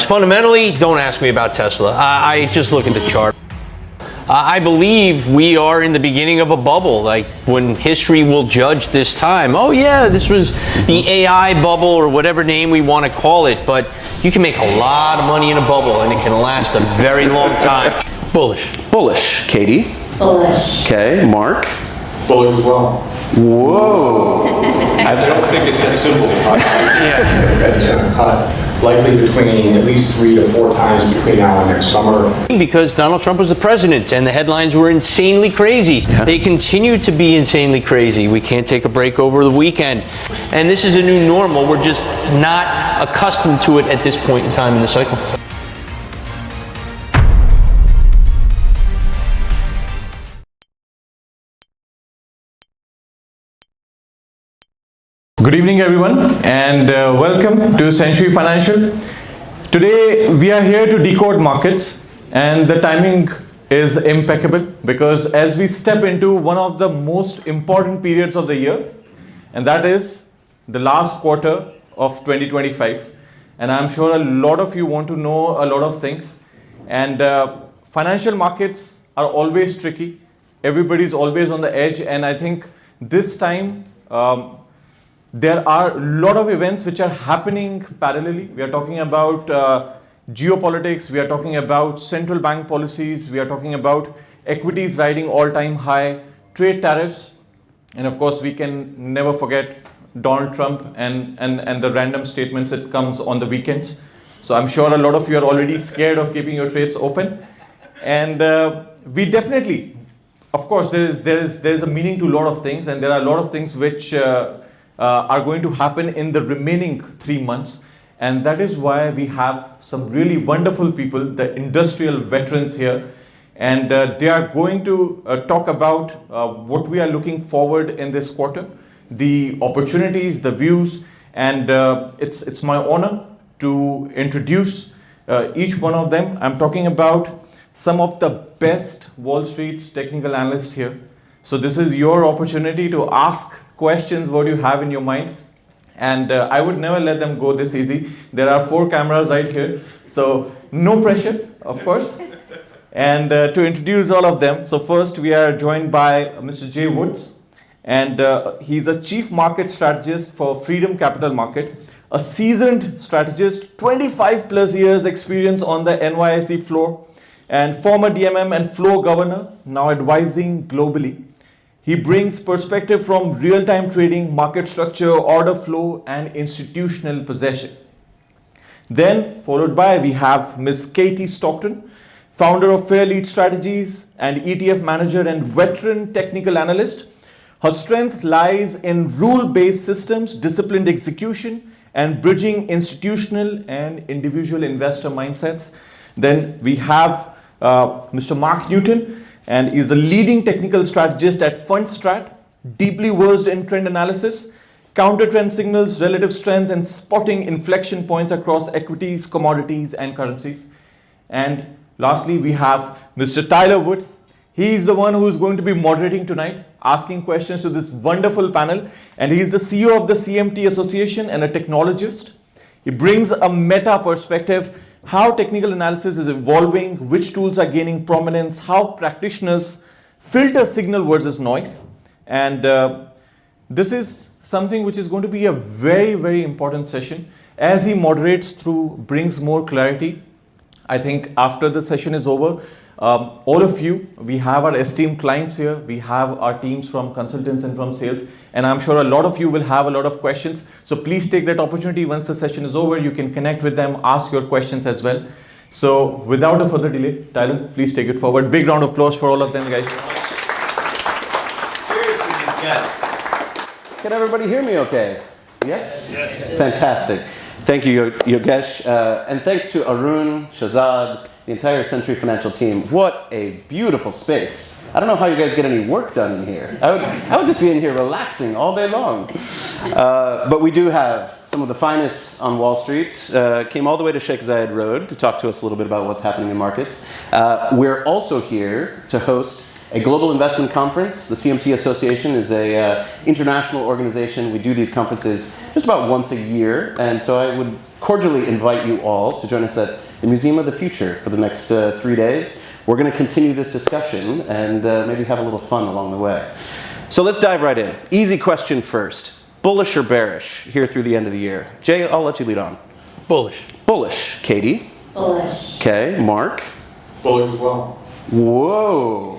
Fundamentally, don't ask me about Tesla. I just look at the chart. I believe we are in the beginning of a bubble, like when history will judge this time. Oh yeah, this was the AI bubble or whatever name we want to call it, but you can make a lot of money in a bubble and it can last a very long time. Bullish. Bullish. Katie? Bullish. Okay. Mark? Bullish as well. Whoa. I don't think it's that simple. It's going to cut likely between at least 3 to 4 times between now and next summer. Because Donald Trump was the president and the headlines were insanely crazy. Yeah. They continue to be insanely crazy. We can't take a break over the weekend. And this is a new normal. We're just not accustomed to it at this point in time in the cycle. Good evening everyone and welcome to Century Financial. Today we are here to decode markets and the timing is impeccable because as we step into one of the most important periods of the year, and that is the last quarter of 2025, and I'm sure a lot of you want to know a lot of things, and financial markets are always tricky. Everybody's always on the edge, and I think this time there are a lot of events which are happening parallelly. We are talking about geopolitics, we are talking about central bank policies, we are talking about equities riding all-time high, trade tariffs, and of course we can never forget Donald Trump and the random statements that comes on the weekends. So I'm sure a lot of you are already scared of keeping your trades open. And we definitely, of course, there is a meaning to a lot of things, and there are a lot of things which are going to happen in the remaining 3 months, and that is why we have some really wonderful people, the industrial veterans here, and they are going to talk about what we are looking forward in this quarter, the opportunities, the views, and it's my honor to introduce each one of them. I'm talking about some of the best Wall Street's technical analysts here. So this is your opportunity to ask questions what you have in your mind, and I would never let them go this easy. There are 4 cameras right here, so no pressure, of course. And to introduce all of them, so first we are joined by Mr. Jay Woods, and he's a chief market strategist for Freedom Capital Market, a seasoned strategist, 25 plus years experience on the NYSE floor, and former DMM and floor governor, now advising globally. He brings perspective from real-time trading, market structure, order flow, and institutional possession. Then, followed by, we have Ms. Katie Stockton, founder of Fairlead Strategies and ETF manager and veteran technical analyst. Her strength lies in rule-based systems, disciplined execution, and bridging institutional and individual investor mindsets. Then we have Mr. Mark Newton, and is a leading technical strategist at Fundstrat, deeply versed in trend analysis, counter trend signals, relative strength, and spotting inflection points across equities, commodities, and currencies. And lastly, we have Mr. Tyler Wood. He is the one who is going to be moderating tonight, asking questions to this wonderful panel, and he is the CEO of the CMT Association and a technologist. He brings a meta perspective, how technical analysis is evolving, which tools are gaining prominence, how practitioners filter signal versus noise. And this is something which is going to be a very, very important session. As he moderates through, brings more clarity. I think after the session is over, all of you, we have our esteemed clients here, we have our teams from consultants and from sales, and I'm sure a lot of you will have a lot of questions. So please take that opportunity. Once the session is over, you can connect with them, ask your questions as well. So without a further delay, Tyler, please take it forward. Big round of applause for all of them, guys. Cheers to these guests. Can everybody hear me okay? Yes? Yes. Fantastic. Thank you, Yogesh, and thanks to Arun, Shazad, the entire Century Financial team. What a beautiful space. I don't know how you guys get any work done in here. I would just be in here relaxing all day long. But we do have some of the finest on Wall Street. Came all the way to Sheikh Zayed Road to talk to us a little bit about what's happening in markets. We're also here to host a global investment conference. The CMT Association is a international organization. We do these conferences just about once a year, and so I would cordially invite you all to join us at the Museum of the Future for the next 3 days. We're going to continue this discussion and maybe have a little fun along the way. So let's dive right in. Easy question first. Bullish or bearish here through the end of the year? Jay, I'll let you lead on. Bullish. Bullish. Katie? Bullish. Okay. Mark? Bullish as well. Whoa.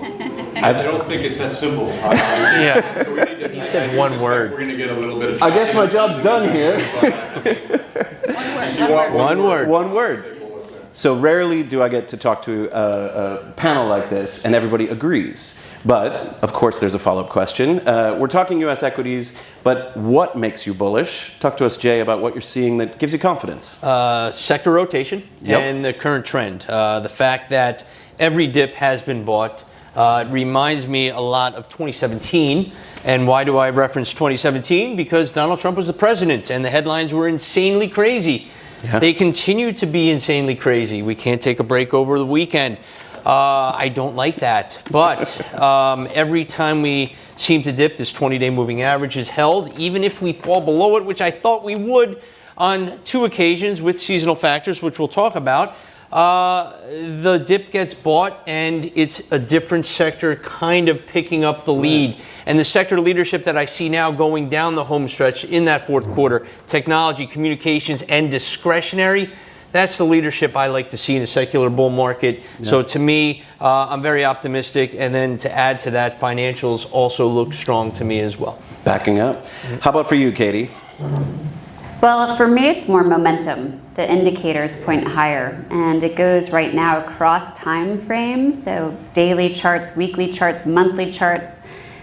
I don't think it's that simple. Yeah. You said one word. We're going to get a little bit of... I guess my job's done here. One word. One word. So rarely do I get to talk to a panel like this and everybody agrees. But, of course, there's a follow-up question. We're talking U.S. equities, but what makes you bullish? Talk to us, Jay, about what you're seeing that gives you confidence. Sector rotation and the current trend. The fact that every dip has been bought. It reminds me a lot of 2017. And why do I reference 2017? Because Donald Trump was the president and the headlines were insanely crazy. Yeah. They continue to be insanely crazy. We can't take a break over the weekend. I don't like that. But every time we seem to dip, this 20-day moving average is held, even if we fall below it, which I thought we would on 2 occasions with seasonal factors, which we'll talk about. The dip gets bought and it's a different sector kind of picking up the lead. And the sector leadership that I see now going down the home stretch in that fourth quarter, technology, communications, and discretionary, that's the leadership I like to see in a secular bull market. Yeah. So to me, I'm very optimistic. And then to add to that, financials also look strong to me as well. Backing up. How about for you, Katie? Well, for me, it's more momentum. The indicators point higher, and it goes right now across time frames. So daily charts, weekly charts, monthly charts.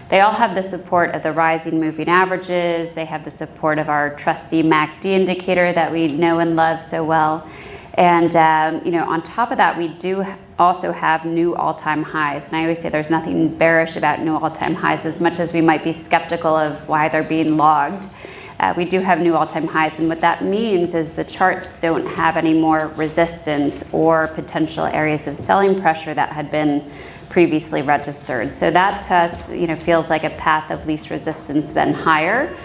They all have the support of the rising moving averages. They have the support of our trusty MACD indicator that we know and love so well. And on top of that, we do also have new all-time highs. And I always say there's nothing bearish about new all-time highs, as much as we might be skeptical of why they're being logged. We do have new all-time highs, and what that means is the charts don't have any more resistance or potential areas of selling pressure that had been previously registered. So that to us, feels like a path of least resistance, then higher.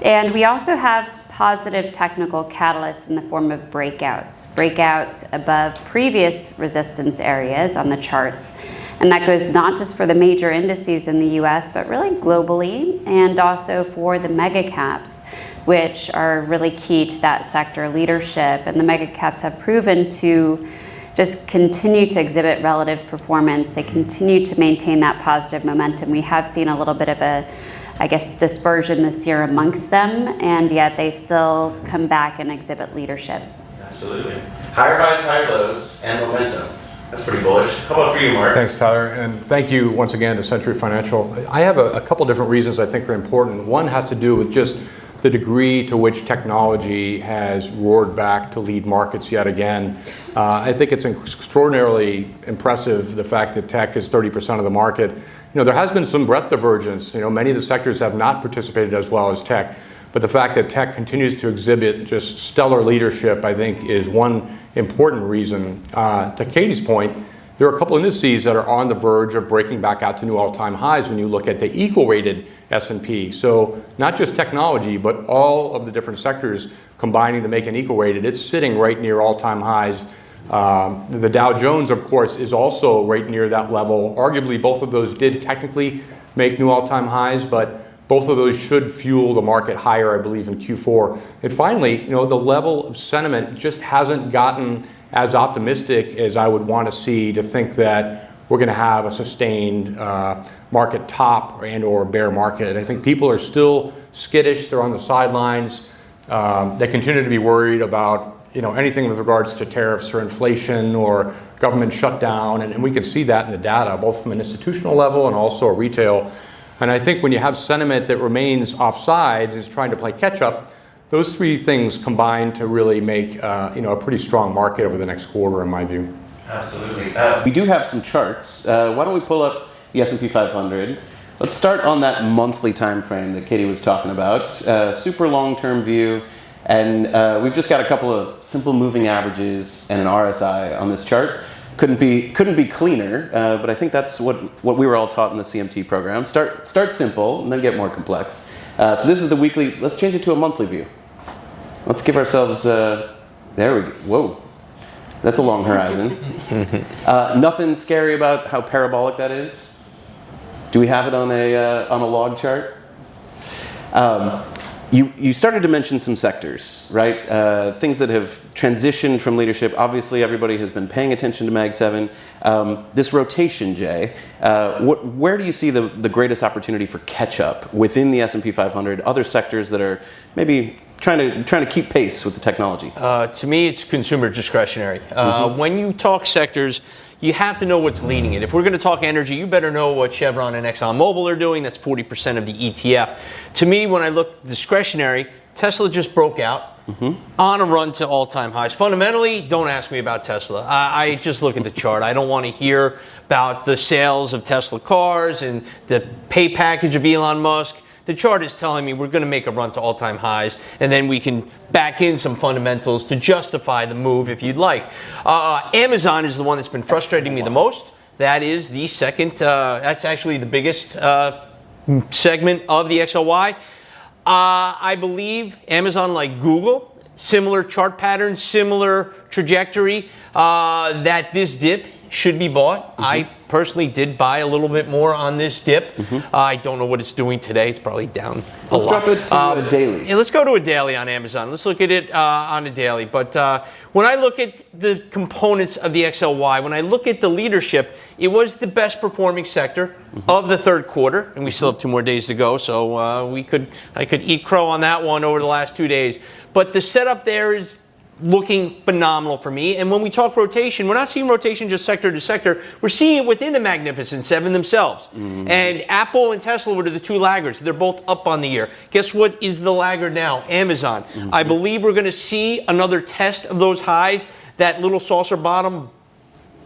And we also have positive technical catalysts in the form of breakouts above previous resistance areas on the charts. And that goes not just for the major indices in the US, but really globally, and also for the mega caps, which are really key to that sector leadership. And the mega caps have proven to just continue to exhibit relative performance. They continue to maintain that positive momentum. We have seen a little bit of a, dispersion this year amongst them, and yet they still come back and exhibit leadership. Absolutely. Higher highs, higher lows, and momentum. That's pretty bullish. How about for you, Mark? Thanks, Tyler, and thank you once again to Century Financial. I have a couple different reasons I think are important. One has to do with just the degree to which technology has roared back to lead markets yet again. I think it's extraordinarily impressive, the fact that tech is 30% of the market. There has been some breadth divergence. Many of the sectors have not participated as well as tech, but the fact that tech continues to exhibit just stellar leadership, I think, is one important reason. To Katie's point, there are a couple indices that are on the verge of breaking back out to new all-time highs when you look at the equal-weighted S&P. So not just technology, but all of the different sectors combining to make an equal-weighted. It's sitting right near all-time highs. The Dow Jones, of course, is also right near that level. Arguably, both of those did technically make new all-time highs, but both of those should fuel the market higher, I believe, in Q4. And finally, the level of sentiment just hasn't gotten as optimistic as I would want to see to think that we're going to have a sustained market top and or bear market. I think people are still skittish. They're on the sidelines. They continue to be worried about anything with regards to tariffs or inflation or government shutdown. And we can see that in the data, both from an institutional level and also a retail. And I think when you have sentiment that remains offsides, is trying to play catch up, those three things combine to really make a pretty strong market over the next quarter, in my view. Absolutely. We do have some charts. Why don't we pull up the S&P 500? Let's start on that monthly time frame that Katie was talking about. Super long-term view, and we've just got a couple of simple moving averages and an RSI on this chart. Couldn't be cleaner, but I think that's what we were all taught in the CMT program. Start simple and then get more complex. So this is the weekly. Let's change it to a monthly view. Let's give ourselves There we go. Whoa. That's a long horizon. Nothing scary about how parabolic that is? Do we have it on a log chart? You started to mention some sectors, right? Things that have transitioned from leadership. Obviously, everybody has been paying attention to Mag 7. This rotation, Jay, where do you see the greatest opportunity for catch-up within the S&P 500, other sectors that are maybe trying to keep pace with the technology? To me, it's consumer discretionary. When you talk sectors, you have to know what's leading it. If we're going to talk energy, you better know what Chevron and ExxonMobil are doing. That's 40% of the ETF. To me, when I look discretionary, Tesla just broke out on a run to all-time highs. Fundamentally, don't ask me about Tesla. I just look at the chart. I don't want to hear about the sales of Tesla cars and the pay package of Elon Musk. The chart is telling me we're going to make a run to all-time highs, and then we can back in some fundamentals to justify the move if you'd like. Amazon is the one that's been frustrating me the most. That is the second, that's actually the biggest segment of the XLY. I believe Amazon, like Google, similar chart patterns, similar trajectory, that this dip should be bought. I personally did buy a little bit more on this dip. I don't know what it's doing today. It's probably down a lot. Let's drop it to a daily. Yeah, let's go to a daily on Amazon. Let's look at it on a daily. But when I look at the components of the XLY, when I look at the leadership, it was the best performing sector of the third quarter, and we still have 2 more days to go, so I could eat crow on that one over the last 2 days. But the setup there is looking phenomenal for me. And when we talk rotation, we're not seeing rotation just sector to sector. We're seeing it within the Magnificent Seven themselves. And Apple and Tesla were the 2 laggards. They're both up on the year. Guess what is the laggard now? Amazon. I believe we're going to see another test of those highs. That little saucer bottom,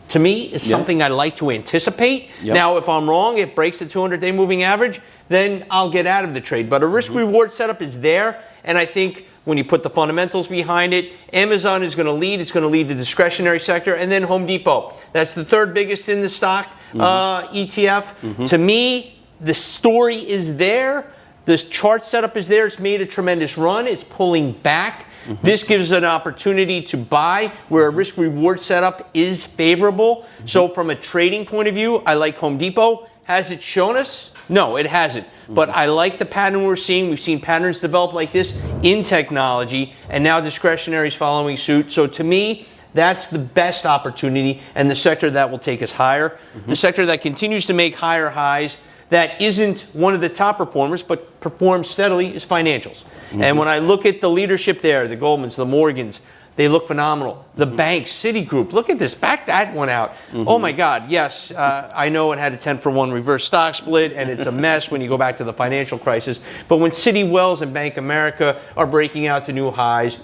to me, is something I like to anticipate. Now, if I'm wrong, it breaks the 200-day moving average, then I'll get out of the trade. But a risk-reward setup is there, and I think when you put the fundamentals behind it, Amazon is going to lead. It's going to lead the discretionary sector, and then Home Depot. That's the 3rd biggest in the stock ETF. To me, the story is there. This chart setup is there. It's made a tremendous run. It's pulling back. This gives an opportunity to buy where a risk-reward setup is favorable. So from a trading point of view, I like Home Depot. Has it shown us? No, it hasn't. But I like the pattern we're seeing. We've seen patterns develop like this in technology, and now discretionary is following suit. So to me, that's the best opportunity and the sector that will take us higher. The sector that continues to make higher highs, that isn't one of the top performers, but performs steadily, is financials. And when I look at the leadership there, the Goldmans, the Morgans, they look phenomenal. The banks, Citigroup, look at this, back that one out. Oh my God, yes, I know it had a 10-for-1 reverse stock split, and it's a mess when you go back to the financial crisis. But when Citi Wells and Bank America are breaking out to new highs,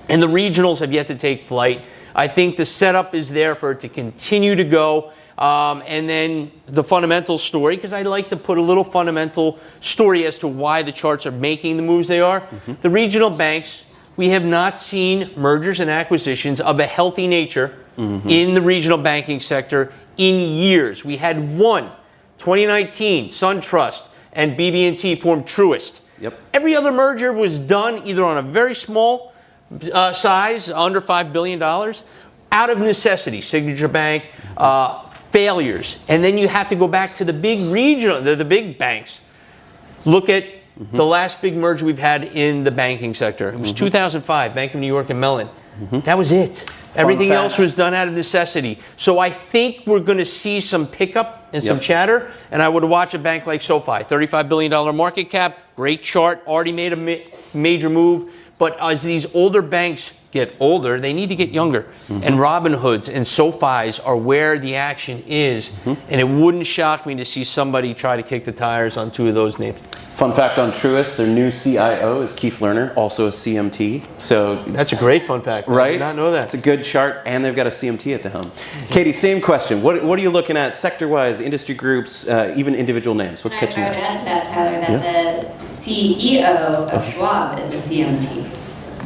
and the regionals have yet to take flight, I think the setup is there for it to continue to go. And then the fundamental story, because I like to put a little fundamental story as to why the charts are making the moves they are. The regional banks, we have not seen mergers and acquisitions of a healthy nature in the regional banking sector in years. We had one, 2019, SunTrust and BB&T formed Truist. Every other merger was done either on a very small size, under $5 billion, out of necessity. Signature Bank, failures. And then you have to go back to the big regional, the big banks. Look at the last big merger we've had in the banking sector. It was 2005, Bank of New York and Mellon. That was it. Everything else was done out of necessity. So I think we're going to see some pickup and some chatter, and I would watch a bank like SoFi, $35 billion market cap, great chart, already made a major move. But as these older banks get older, they need to get younger. And Robinhoods and SoFis are where the action is. And it wouldn't shock me to see somebody try to kick the tires on 2 of those names. Fun fact on Truist, their new CIO is Keith Lerner, also a CMT. So that's a great fun fact. Right? I did not know that. It's a good chart, and they've got a CMT at the helm. Katie, same question. What are you looking at sector-wise, industry groups, even individual names? What's catching you? I would add to that, Tyler, that the CEO of Schwab is a CMT.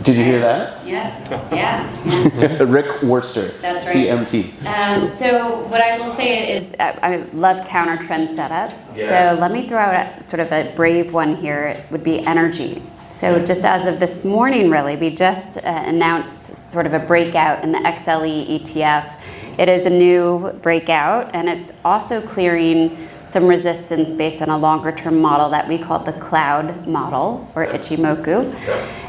Did you hear that? Yes, yeah. Rick Worcester, That's right. CMT. So what I will say is I love counter trend setups. So let me throw out sort of a brave one here. It would be energy. So just as of this morning, really, we just announced sort of a breakout in the XLE ETF. It is a new breakout, and it's also clearing some resistance based on a longer-term model that we call the cloud model, or Ichimoku.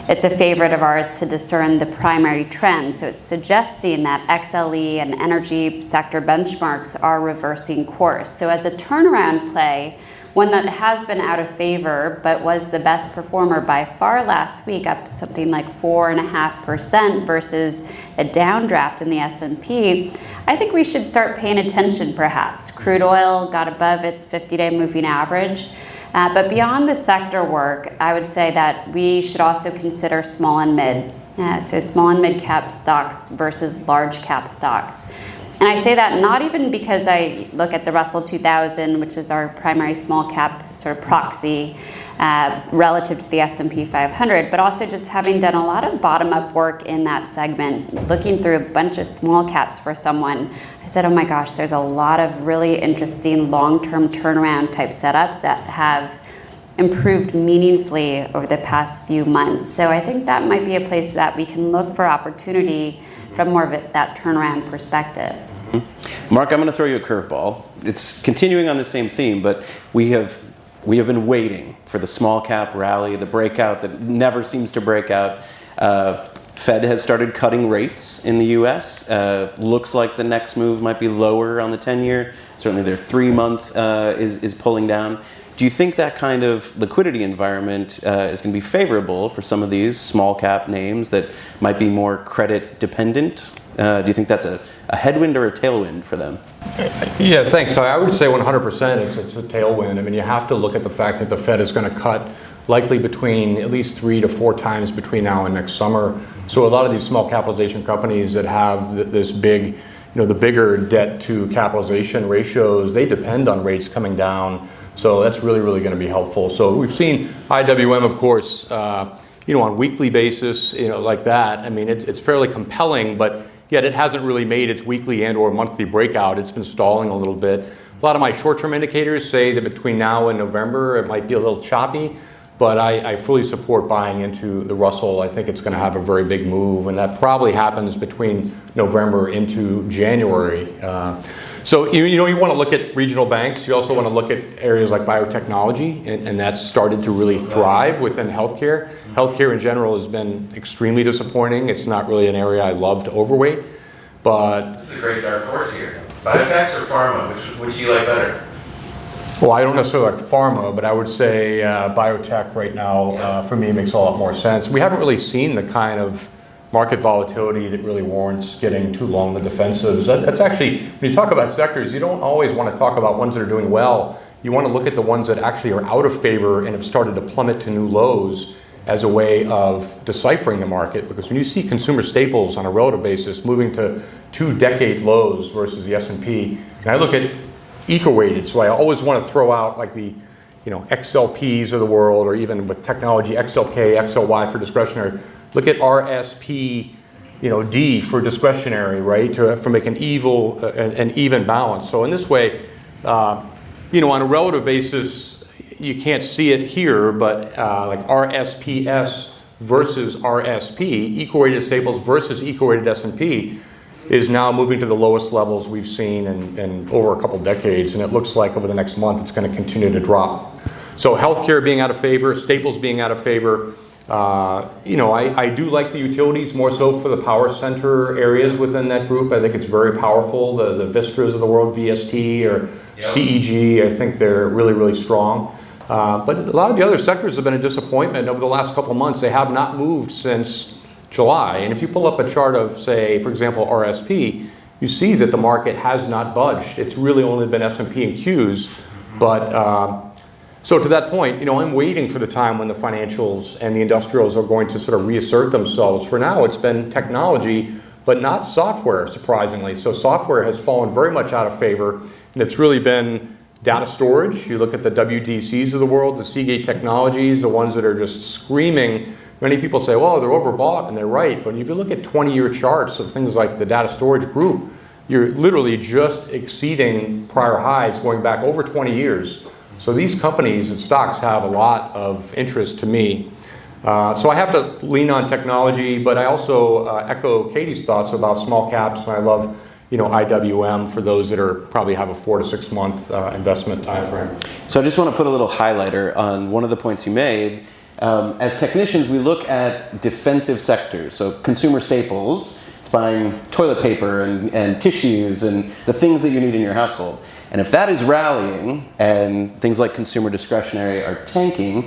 It's a favorite of ours to discern the primary trend. So it's suggesting that XLE and energy sector benchmarks are reversing course. So as a turnaround play, one that has been out of favor, but was the best performer by far last week, up something like 4.5% versus a downdraft in the S&P, I think we should start paying attention perhaps. Crude oil got above its 50-day moving average. But beyond the sector work, I would say that we should also consider small and mid. So small and mid cap stocks versus large cap stocks. And I say that not even because I look at the Russell 2000, which is our primary small cap sort of proxy relative to the S&P 500, but also just having done a lot of bottom-up work in that segment, looking through a bunch of small caps for someone, I said, oh my gosh, there's a lot of really interesting long-term turnaround type setups that have improved meaningfully over the past few months. So I think that might be a place that we can look for opportunity from more of that turnaround perspective. Mark, I'm going to throw you a curveball. It's continuing on the same theme, but we have been waiting for the small cap rally, the breakout that never seems to break out. Fed has started cutting rates in the US. Looks like the next move might be lower on the 10-year. Certainly their 3-month is pulling down. Do you think that kind of liquidity environment is going to be favorable for some of these small cap names that might be more credit dependent? Do you think that's a headwind or a tailwind for them? Yeah, thanks, Ty. I would say 100% it's a tailwind. I mean, you have to look at the fact that the Fed is going to cut likely between at least 3 to 4 times between now and next summer. So a lot of these small capitalization companies that have this big, the bigger debt to capitalization ratios, they depend on rates coming down. So that's really, really going to be helpful. So we've seen IWM, of course, on weekly basis, like that. I mean, it's fairly compelling, but yet it hasn't really made its weekly and or monthly breakout. It's been stalling a little bit. A lot of my short-term indicators say that between now and November, it might be a little choppy, but I fully support buying into the Russell. I think it's going to have a very big move, and that probably happens between November into January. So you want to look at regional banks. You also want to look at areas like biotechnology, and that's started to really thrive within healthcare. Healthcare in general has been extremely disappointing. It's not really an area I love to overweight, but this is a great dark horse here. Biotechs or pharma? Which do you like better? Well, I don't necessarily like pharma, but I would say biotech right now for me makes a lot more sense. We haven't really seen the kind of market volatility that really warrants getting too long the defensives. That's actually, when you talk about sectors, you don't always want to talk about ones that are doing well. You want to look at the ones that actually are out of favor and have started to plummet to new lows as a way of deciphering the market. Because when you see consumer staples on a relative basis moving to 2-decade lows versus the S&P, and I look at eco-weighted, so I always want to throw out like the XLPs of the world, or even with technology, XLK, XLY for discretionary. Look at RSP, D for discretionary, right? For make an even balance. So in this way, on a relative basis, you can't see it here, but like RSPS versus RSP, eco-weighted staples versus eco-weighted S&P, is now moving to the lowest levels we've seen in over a couple decades, and it looks like over the next month it's going to continue to drop. So healthcare being out of favor, staples being out of favor. I do like the utilities more so for the power center areas within that group. I think it's very powerful. The Vistras of the world, VST or CEG, I think they're really, really strong. But a lot of the other sectors have been a disappointment over the last couple months. They have not moved since July. And if you pull up a chart of, say, for example, RSP, you see that the market has not budged. It's really only been S&P and Qs. But so to that point, I'm waiting for the time when the financials and the industrials are going to sort of reassert themselves. For now, it's been technology, but not software, surprisingly. So software has fallen very much out of favor, and it's really been data storage. You look at the WDCs of the world, the Seagate Technologies, the ones that are just screaming. Many people say, well, they're overbought, and they're right. But if you look at 20-year charts of things like the data storage group, you're literally just exceeding prior highs going back over 20 years. So these companies and stocks have a lot of interest to me. So I have to lean on technology, but I also echo Katie's thoughts about small caps, and I love IWM for those that probably have a 4 to 6 month investment time frame. So I just want to put a little highlighter on one of the points you made. As technicians, we look at defensive sectors, so consumer staples. It's buying toilet paper and tissues and the things that you need in your household. And if that is rallying and things like consumer discretionary are tanking,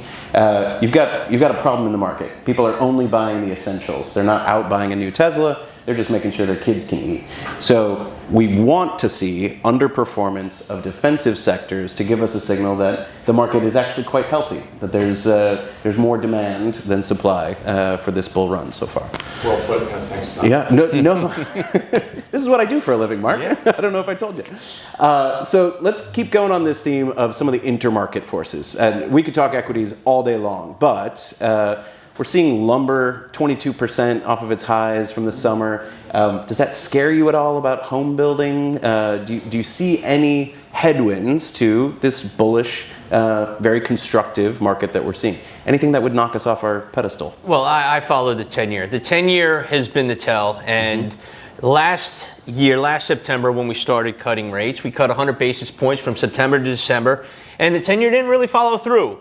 you've got a problem in the market. People are only buying the essentials. They're not out buying a new Tesla. They're just making sure their kids can eat. So we want to see underperformance of defensive sectors to give us a signal that the market is actually quite healthy, that there's more demand than supply for this bull run so far. Well put. Thanks, Tom. Yeah, no. This is what I do for a living, Mark. Yeah. I don't know if I told you. So let's keep going on this theme of some of the intermarket forces. And we could talk equities all day long, but we're seeing lumber 22% off of its highs from the summer. Does that scare you at all about home building? Do you see any headwinds to this bullish, very constructive market that we're seeing? Anything that would knock us off our pedestal? Well, I follow the 10-year. The 10-year has been the tell, and last September when we started cutting rates, we cut 100 basis points from September to December, and the 10-year didn't really follow through.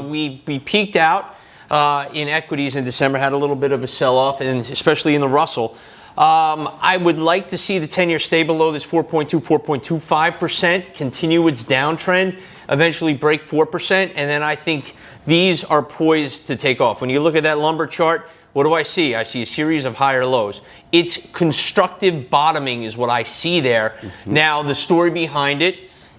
We peaked out in equities in December, had a little bit of a sell-off, and especially in the Russell. I would like to see the 10-year stay below this 4.2, 4.25%, continue its downtrend, eventually break 4%, and then I think these are poised to take off. When you look at that lumber chart, what do I see? I see a series of higher lows. It's constructive bottoming is what I see there. Now, the story behind it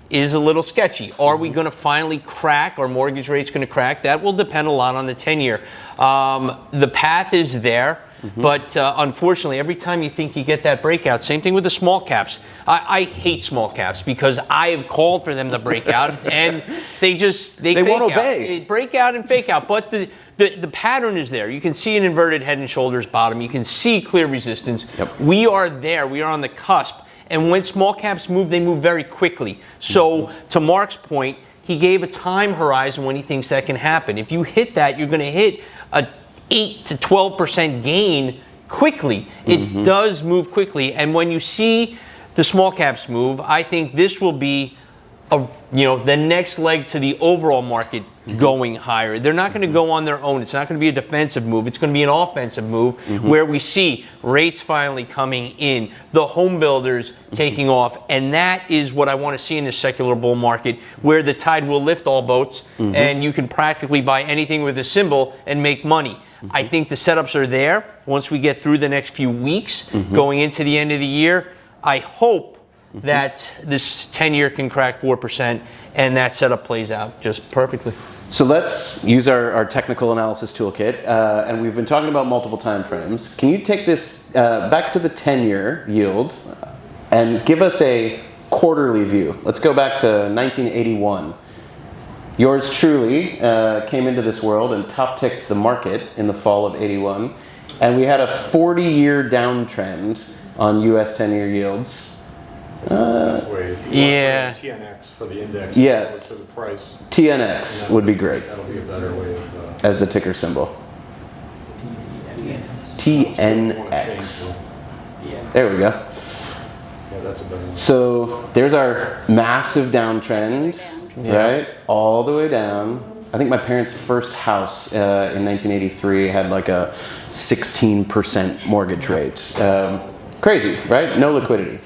is a little sketchy. Are we going to finally crack? Are mortgage rates going to crack? That will depend a lot on the 10-year. The path is there, but unfortunately, every time you think you get that breakout, same thing with the small caps. I hate small caps because I have called for them to break out, and they fake won't out. obey. They break out and fake out, but the pattern is there. You can see an inverted head and shoulders bottom. You can see clear resistance. Yep. We are there. We are on the cusp. And when small caps move, they move very quickly. So to Mark's point, he gave a time horizon when he thinks that can happen. If you hit that, you're going to hit a 8 to 12% gain quickly. It does move quickly. And when you see the small caps move, I think this will be the next leg to the overall market going higher. They're not going to go on their own. It's not going to be a defensive move. It's going to be an offensive move where we see rates finally coming in, the home builders taking off, and that is what I want to see in this secular bull market where the tide will lift all boats and you can practically buy anything with a symbol and make money. I think the setups are there. Once we get through the next few weeks going into the end of the year, I hope that this 10-year can crack 4% and that setup plays out just perfectly. So let's use our technical analysis toolkit, and we've been talking about multiple time frames. Can you take this back to the 10-year yield and give us a quarterly view? Let's go back to 1981. Yours truly came into this world and top-ticked the market in the fall of 81, and we had a 40-year downtrend on U.S. 10-year yields. Yeah. TNX for the index. Yeah. To the price. TNX would be great That'll be a better way of. as the ticker symbol. TNX. There we go. Yeah, that's a better one. So there's our massive downtrend, right? All the way down. I think my parents' first house in 1983 had like a 16% mortgage rate. Crazy, right? No liquidity.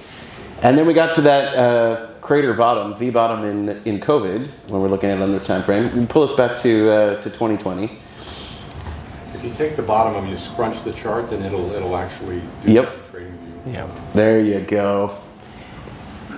And then we got to that crater bottom, V bottom in COVID, when we're looking at it on this time frame. You pull us back to 2020. If you take the bottom of it, you scrunch the chart, then it'll actually do Yep. the trading view. Yeah. There you go.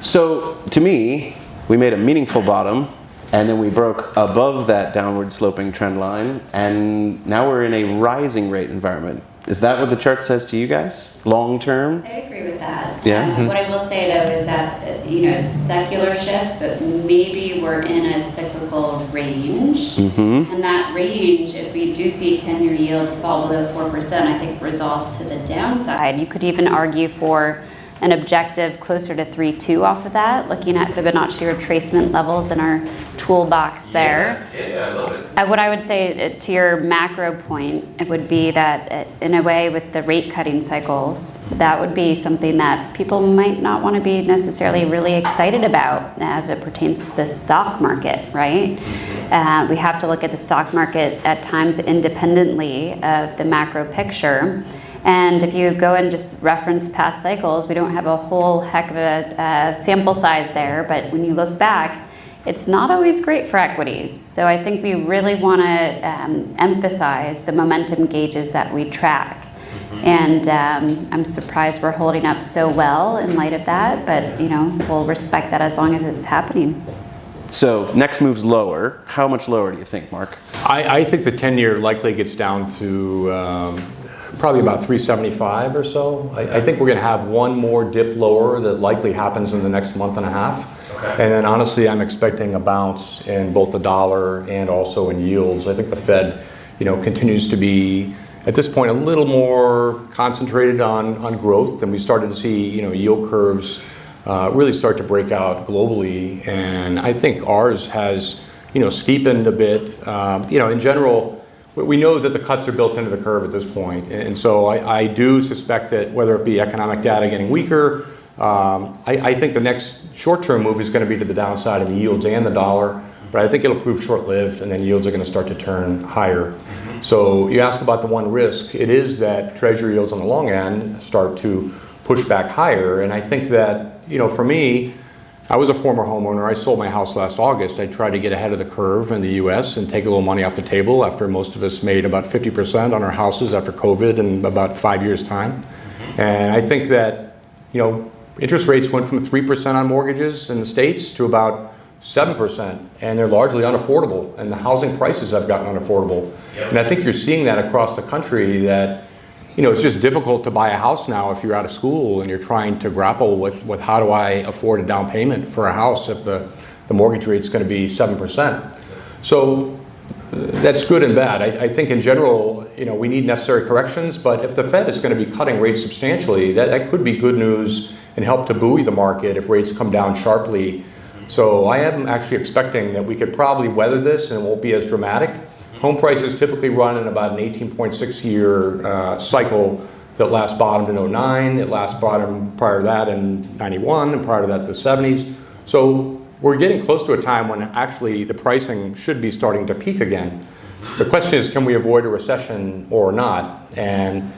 So to me, we made a meaningful bottom, and then we broke above that downward sloping trend line, and now we're in a rising rate environment. Is that what the chart says to you guys? Long term? I agree with that. Yeah. What I will say though is that, it's a secular shift, but maybe we're in a cyclical range. And that range, if we do see 10-year yields fall below 4%, I think resolve to the downside. You could even argue for an objective closer to 3.2 off of that, looking at Fibonacci retracement levels in our toolbox there. Yeah, I love it. What I would say to your macro point, it would be that in a way with the rate cutting cycles, that would be something that people might not want to be necessarily really excited about as it pertains to the stock market, right? We have to look at the stock market at times independently of the macro picture. And if you go and just reference past cycles, we don't have a whole heck of a sample size there, but when you look back, it's not always great for equities. So I think we really want to emphasize the momentum gauges that we track. And I'm surprised we're holding up so well in light of that, but we'll respect that as long as it's happening. So next move's lower. How much lower do you think, Mark? I think the 10-year likely gets down to probably about 375 or so. I think we're going to have one more dip lower that likely happens in the next month and a half. Okay. And then honestly, I'm expecting a bounce in both the dollar and also in yields. I think the Fed, continues to be at this point a little more concentrated on growth, and we started to see yield curves really start to break out globally. And I think ours has steepened a bit. In general, we know that the cuts are built into the curve at this point. And so I do suspect that whether it be economic data getting weaker, I think the next short-term move is going to be to the downside in the yields and the dollar, but I think it'll prove short-lived, and then yields are going to start to turn higher. So you ask about the one risk, it is that treasury yields on the long end start to push back higher. And I think that, for me, I was a former homeowner. I sold my house last August. I tried to get ahead of the curve in the US and take a little money off the table after most of us made about 50% on our houses after COVID in about 5 years' time. And I think that, interest rates went from 3% on mortgages in the States to about 7%, and they're largely unaffordable, and the housing prices have gotten unaffordable. Yep. And I think you're seeing that across the country, that it's just difficult to buy a house now if you're out of school and you're trying to grapple with how do I afford a down payment for a house if the mortgage rate's going to be 7%. So that's good and bad. I think in general, we need necessary corrections, but if the Fed is going to be cutting rates substantially, that could be good news and help to buoy the market if rates come down sharply. So I am actually expecting that we could probably weather this and it won't be as dramatic. Home prices typically run in about an 18.6 year cycle that last bottomed in 09, it last bottomed prior to that in 91, and prior to that the 70s. So we're getting close to a time when actually the pricing should be starting to peak again. The question is, can we avoid a recession or not? And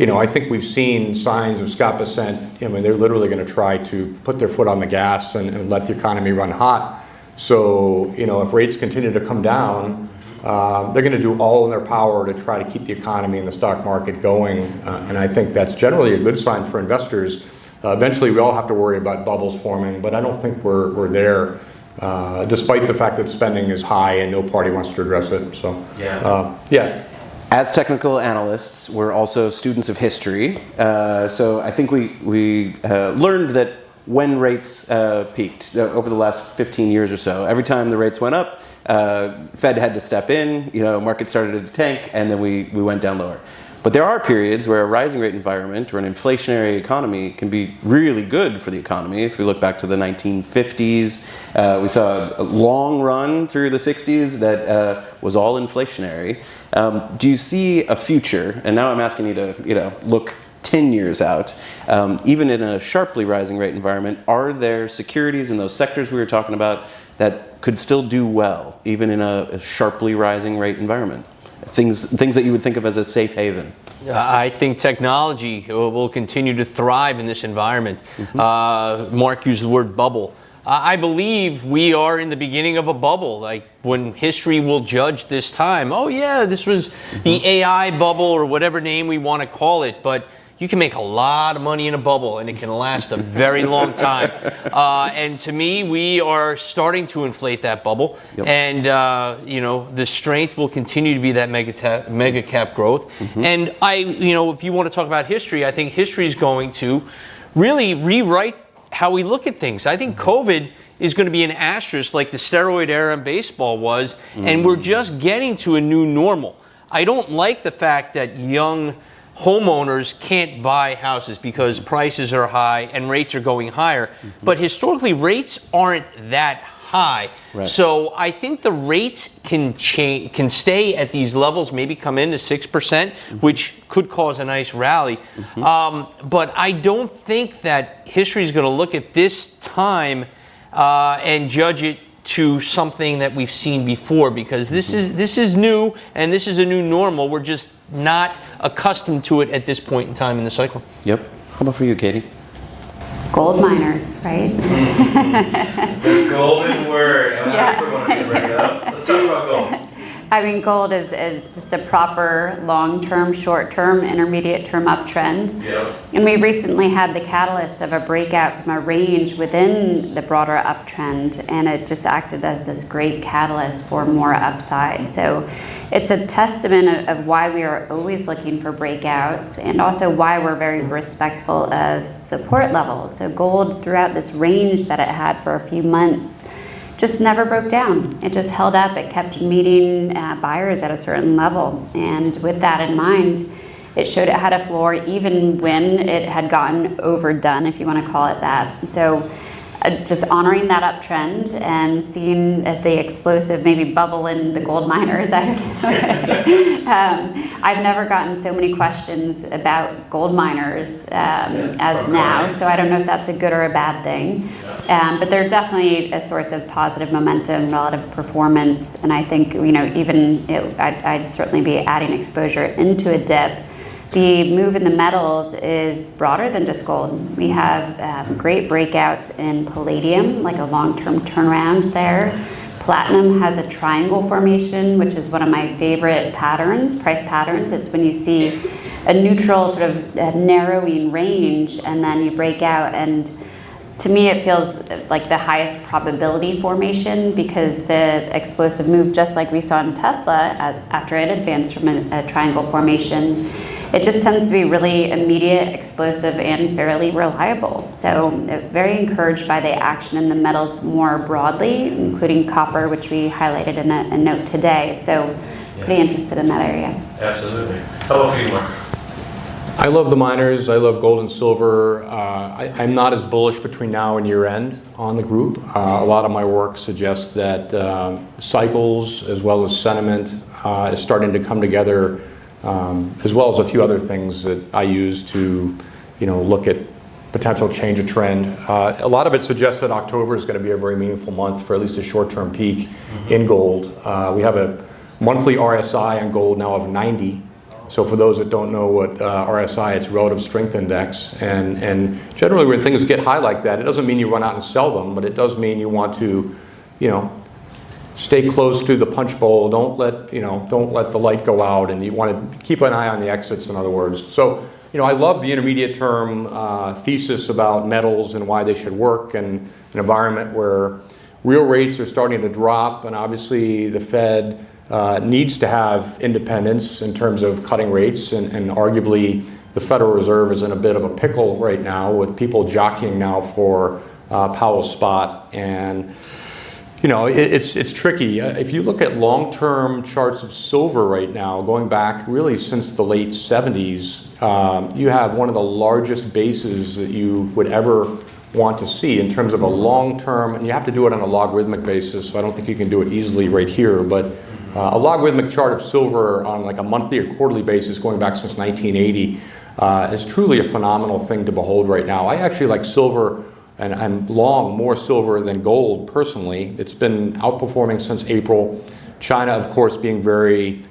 I think we've seen signs of Scott Bessent. They're literally going to try to put their foot on the gas and let the economy run hot. So, if rates continue to come down, they're going to do all in their power to try to keep the economy and the stock market going. And I think that's generally a good sign for investors. Eventually, we all have to worry about bubbles forming, but I don't think we're there, despite the fact that spending is high and no party wants to address it. So, yeah. As technical analysts, we're also students of history. So I think we learned that when rates peaked over the last 15 years or so, every time the rates went up, Fed had to step in, market started to tank, and then we went down lower. But there are periods where a rising rate environment or an inflationary economy can be really good for the economy. If we look back to the 1950s, we saw a long run through the 60s that was all inflationary. Do you see a future, and now I'm asking you to look 10 years out, even in a sharply rising rate environment, are there securities in those sectors we were talking about that could still do well, even in a sharply rising rate environment? Things that you would think of as a safe haven. I think technology will continue to thrive in this environment. Mark used the word bubble. I believe we are in the beginning of a bubble, like when history will judge this time. Oh yeah, this was the AI bubble or whatever name we want to call it, but you can make a lot of money in a bubble and it can last a very long time. And to me, we are starting to inflate that bubble. Yep. And the strength will continue to be that mega cap growth. And if you want to talk about history, I think history is going to really rewrite how we look at things. I think COVID is going to be an asterisk like the steroid era in baseball was, and we're just getting to a new normal. I don't like the fact that young homeowners can't buy houses because prices are high and rates are going higher. But historically, rates aren't that high. Right. So I think the rates can stay at these levels, maybe come into 6%, which could cause a nice rally. But I don't think that history is going to look at this time and judge it to something that we've seen before, because this is new and this is a new normal. We're just not accustomed to it at this point in time in the cycle. Yep. How about for you, Katie? Gold miners, right? The golden word. I'm happy for one of you to bring it up. Let's talk about gold. I mean, gold is just a proper long-term, short-term, intermediate-term uptrend. Yep. And we recently had the catalyst of a breakout from a range within the broader uptrend, and it just acted as this great catalyst for more upside. So it's a testament of why we are always looking for breakouts, and also why we're very respectful of support levels. So gold, throughout this range that it had for a few months, just never broke down. It just held up. It kept meeting buyers at a certain level. And with that in mind, it showed it had a floor even when it had gotten overdone, if you want to call it that. So just honoring that uptrend and seeing the explosive maybe bubble in the gold miners. I don't know. I've never gotten so many questions about gold miners as now, so I don't know if that's a good or a bad thing. But they're definitely a source of positive momentum, relative performance, and I think, you know, I'd certainly be adding exposure into a dip. The move in the metals is broader than just gold. We have great breakouts in palladium, like a long-term turnaround there. Platinum has a triangle formation, which is one of my favorite patterns, price patterns. It's when you see a neutral sort of narrowing range and then you break out, and to me it feels like the highest probability formation, because the explosive move, just like we saw in Tesla after it advanced from a triangle formation, it just tends to be really immediate, explosive, and fairly reliable. So very encouraged by the action in the metals more broadly, including copper, which we highlighted in a note today. So pretty interested in that area. Absolutely. How about for you, Mark? I love the miners. I love gold and silver. I'm not as bullish between now and year end on the group. A lot of my work suggests that cycles as well as sentiment is starting to come together, as well as a few other things that I use to, look at potential change of trend. A lot of it suggests that October is going to be a very meaningful month for at least a short-term peak in gold. We have a monthly RSI on gold now of 90. So for those that don't know what RSI, it's Relative Strength Index. And generally when things get high like that, it doesn't mean you run out and sell them, but it does mean you want to, stay close to the punch bowl. Don't let the light go out, and you want to keep an eye on the exits, in other words. So, I love the intermediate term thesis about metals and why they should work in an environment where real rates are starting to drop, and obviously the Fed needs to have independence in terms of cutting rates, and arguably the Federal Reserve is in a bit of a pickle right now with people jockeying now for Powell's spot. And it's tricky. If you look at long-term charts of silver right now, going back really since the late 70s, you have one of the largest bases that you would ever want to see in terms of a long-term, and you have to do it on a logarithmic basis, so I don't think you can do it easily right here, but a logarithmic chart of silver on like a monthly or quarterly basis going back since 1980 is truly a phenomenal thing to behold right now. I actually like silver, and I'm long more silver than gold personally. It's been outperforming since April. China, of course, being very,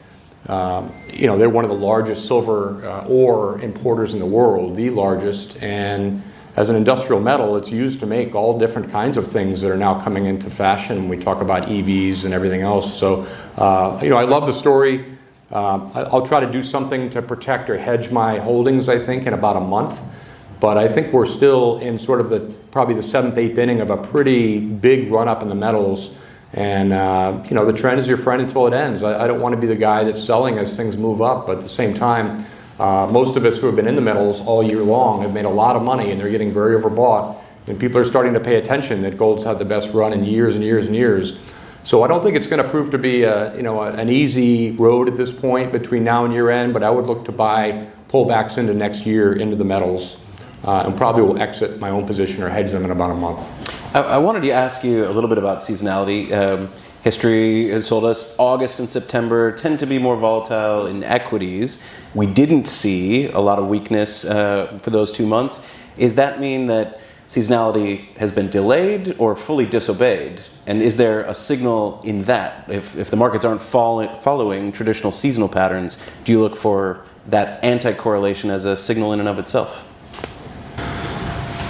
they're one of the largest silver ore importers in the world, the largest, and as an industrial metal, it's used to make all different kinds of things that are now coming into fashion. We talk about EVs and everything else. So, I love the story. I'll try to do something to protect or hedge my holdings, I think, in about a month. But I think we're still in sort of probably the 7th, 8th inning of a pretty big run up in the metals. And, the trend is your friend until it ends. I don't want to be the guy that's selling as things move up, but at the same time, most of us who have been in the metals all year long have made a lot of money, and they're getting very overbought. And people are starting to pay attention that gold's had the best run in years and years and years. So I don't think it's going to prove to be an easy road at this point between now and year end, but I would look to buy pullbacks into next year into the metals, and probably will exit my own position or hedge them in about a month. I wanted to ask you a little bit about seasonality. History has told us August and September tend to be more volatile in equities. We didn't see a lot of weakness for those 2 months. Does that mean that seasonality has been delayed or fully disobeyed? And is there a signal in that? If the markets aren't following traditional seasonal patterns, do you look for that anti-correlation as a signal in and of itself?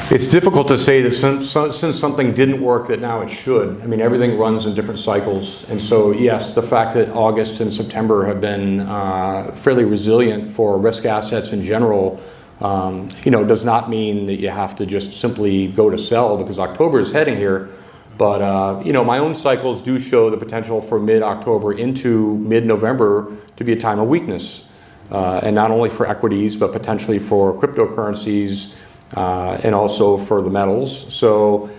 It's difficult to say that since something didn't work that now it should. I mean, everything runs in different cycles. And so, yes, the fact that August and September have been fairly resilient for risk assets in general, does not mean that you have to just simply go to sell because October is heading here. But, my own cycles do show the potential for mid-October into mid-November to be a time of weakness. And not only for equities, but potentially for cryptocurrencies, and also for the metals. So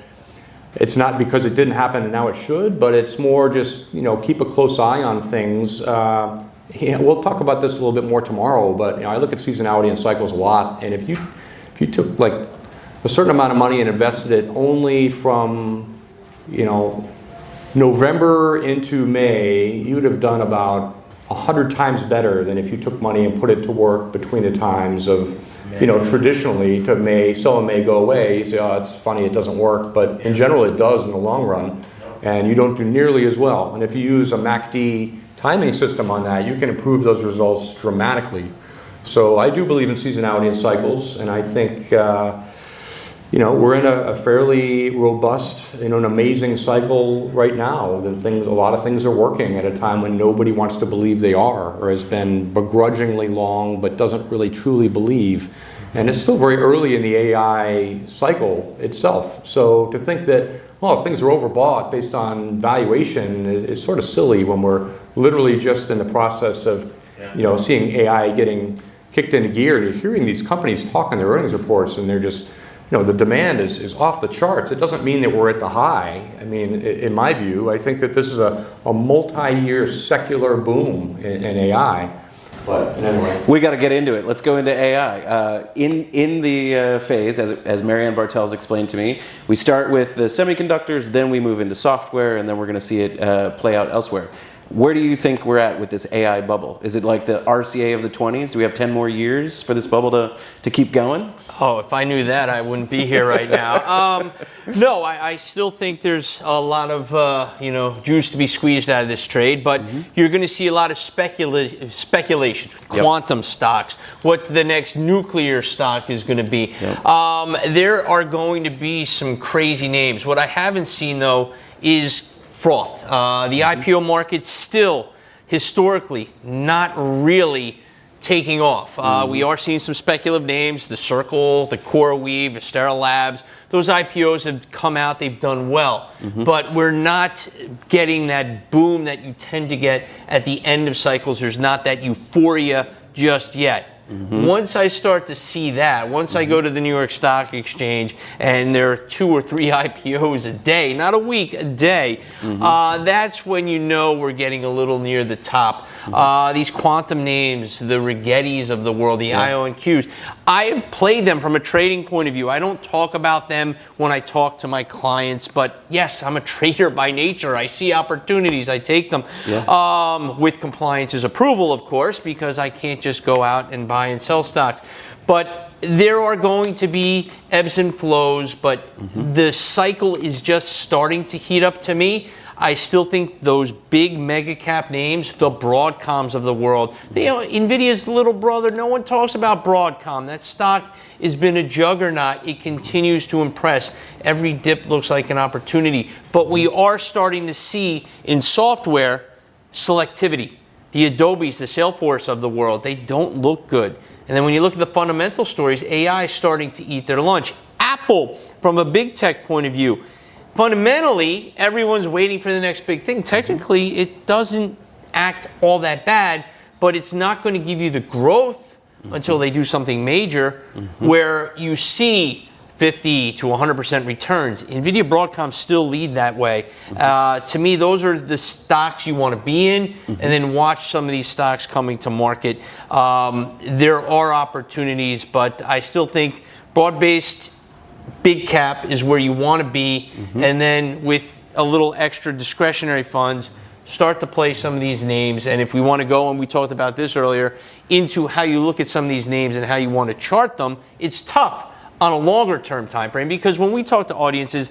it's not because it didn't happen and now it should, but it's more just, keep a close eye on things. We'll talk about this a little bit more tomorrow, but I look at seasonality and cycles a lot. And if you took like a certain amount of money and invested it only from, November into May, you would have done about 100 times better than if you took money and put it to work between the times of, traditionally to May, sell in May, go away. You say, oh, it's funny, it doesn't work. But in general, it does in the long run. And you don't do nearly as well. And if you use a MACD timing system on that, you can improve those results dramatically. So I do believe in seasonality and cycles. And I think, we're in a fairly robust, an amazing cycle right now. A lot of things are working at a time when nobody wants to believe they are, or has been begrudgingly long, but doesn't really truly believe. And it's still very early in the AI cycle itself. So to think that, things are overbought based on valuation is sort of silly when we're literally just in the process of, seeing AI getting kicked into gear. And you're hearing these companies talk in their earnings reports, and they're just, the demand is off the charts. It doesn't mean that we're at the high. I mean, in my view, I think that this is a multi-year secular boom in AI. But anyway. We got to get into it. Let's go into AI. In the phase, as Marianne Bartels explained to me, we start with the semiconductors, then we move into software, and then we're going to see it play out elsewhere. Where do you think we're at with this AI bubble? Is it like the RCA of the 20s? Do we have 10 more years for this bubble to keep going? Oh, if I knew that, I wouldn't be here right now. No, I still think there's a lot of juice to be squeezed out of this trade, but you're going to see a lot of speculation, quantum stocks, what the next nuclear stock is going to be. There are going to be some crazy names. What I haven't seen, though, is froth. The IPO market's still historically not really taking off. We are seeing some speculative names, the Circle, the CoreWeave, Astera Labs. Those IPOs have come out, they've done well. But we're not getting that boom that you tend to get at the end of cycles. There's not that euphoria just yet. Once I start to see that, once I go to the New York Stock Exchange and there are 2 or 3 IPOs a day, not a week, a day, that's when we're getting a little near the top. These quantum names, the Rigettis of the world, the IONQs, I have played them from a trading point of view. I don't talk about them when I talk to my clients, but yes, I'm a trader by nature. I see opportunities, I take them with compliance's approval, of course, because I can't just go out and buy and sell stocks. But there are going to be ebbs and flows, but the cycle is just starting to heat up to me. I still think those big mega cap names, the Broadcoms of the world, NVIDIA's little brother, no one talks about Broadcom. That stock has been a juggernaut. It continues to impress. Every dip looks like an opportunity. But we are starting to see in software selectivity. The Adobes, the Salesforce of the world, they don't look good. And then when you look at the fundamental stories, AI is starting to eat their lunch. Apple, from a big tech point of view, fundamentally, everyone's waiting for the next big thing. Technically, it doesn't act all that bad, but it's not going to give you the growth until they do something major, where you see 50 to 100% returns. NVIDIA, Broadcom still lead that way. To me, those are the stocks you want to be in, and then watch some of these stocks coming to market. There are opportunities, but I still think broad-based big cap is where you want to be, and then with a little extra discretionary funds, start to play some of these names. And if we want to go, and we talked about this earlier, into how you look at some of these names and how you want to chart them, it's tough on a longer term time frame, because when we talk to audiences,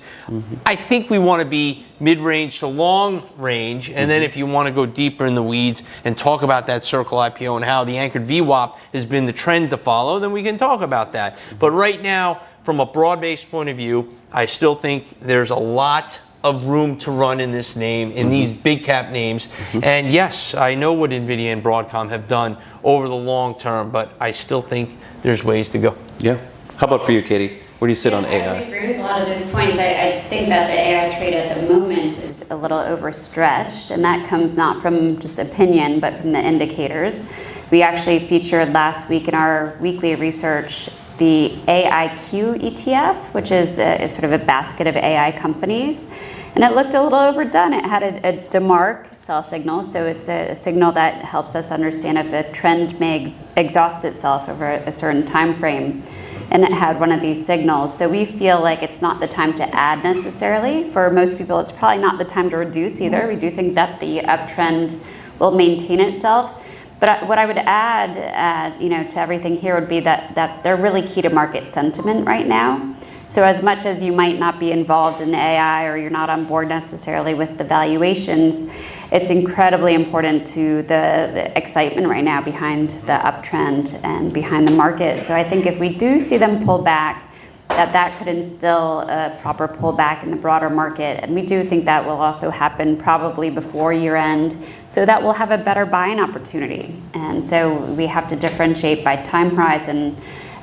I think we want to be mid-range to long range, and then if you want to go deeper in the weeds and talk about that Circle IPO and how the anchored VWAP has been the trend to follow, then we can talk about that. But right now, from a broad-based point of view, I still think there's a lot of room to run in this name, in these big cap names. And yes, I know what NVIDIA and Broadcom have done over the long term, but I still think there's ways to go. Yeah. How about for you, Katie? Where do you sit on AI? I agree with a lot of those points. I think that the AI trade at the moment is a little overstretched, and that comes not from just opinion, but from the indicators. We actually featured last week in our weekly research the AIQ ETF, which is sort of a basket of AI companies. And it looked a little overdone. It had a DeMark sell signal, so it's a signal that helps us understand if a trend may exhaust itself over a certain time frame. And it had one of these signals. So we feel like it's not the time to add necessarily. For most people, it's probably not the time to reduce either. We do think that the uptrend will maintain itself. But what I would add, to everything here would be that they're really key to market sentiment right now. So as much as you might not be involved in AI or you're not on board necessarily with the valuations, it's incredibly important to the excitement right now behind the uptrend and behind the market. So I think if we do see them pull back, that could instill a proper pullback in the broader market. And we do think that will also happen probably before year end, so that we'll have a better buying opportunity. And so we have to differentiate by time horizon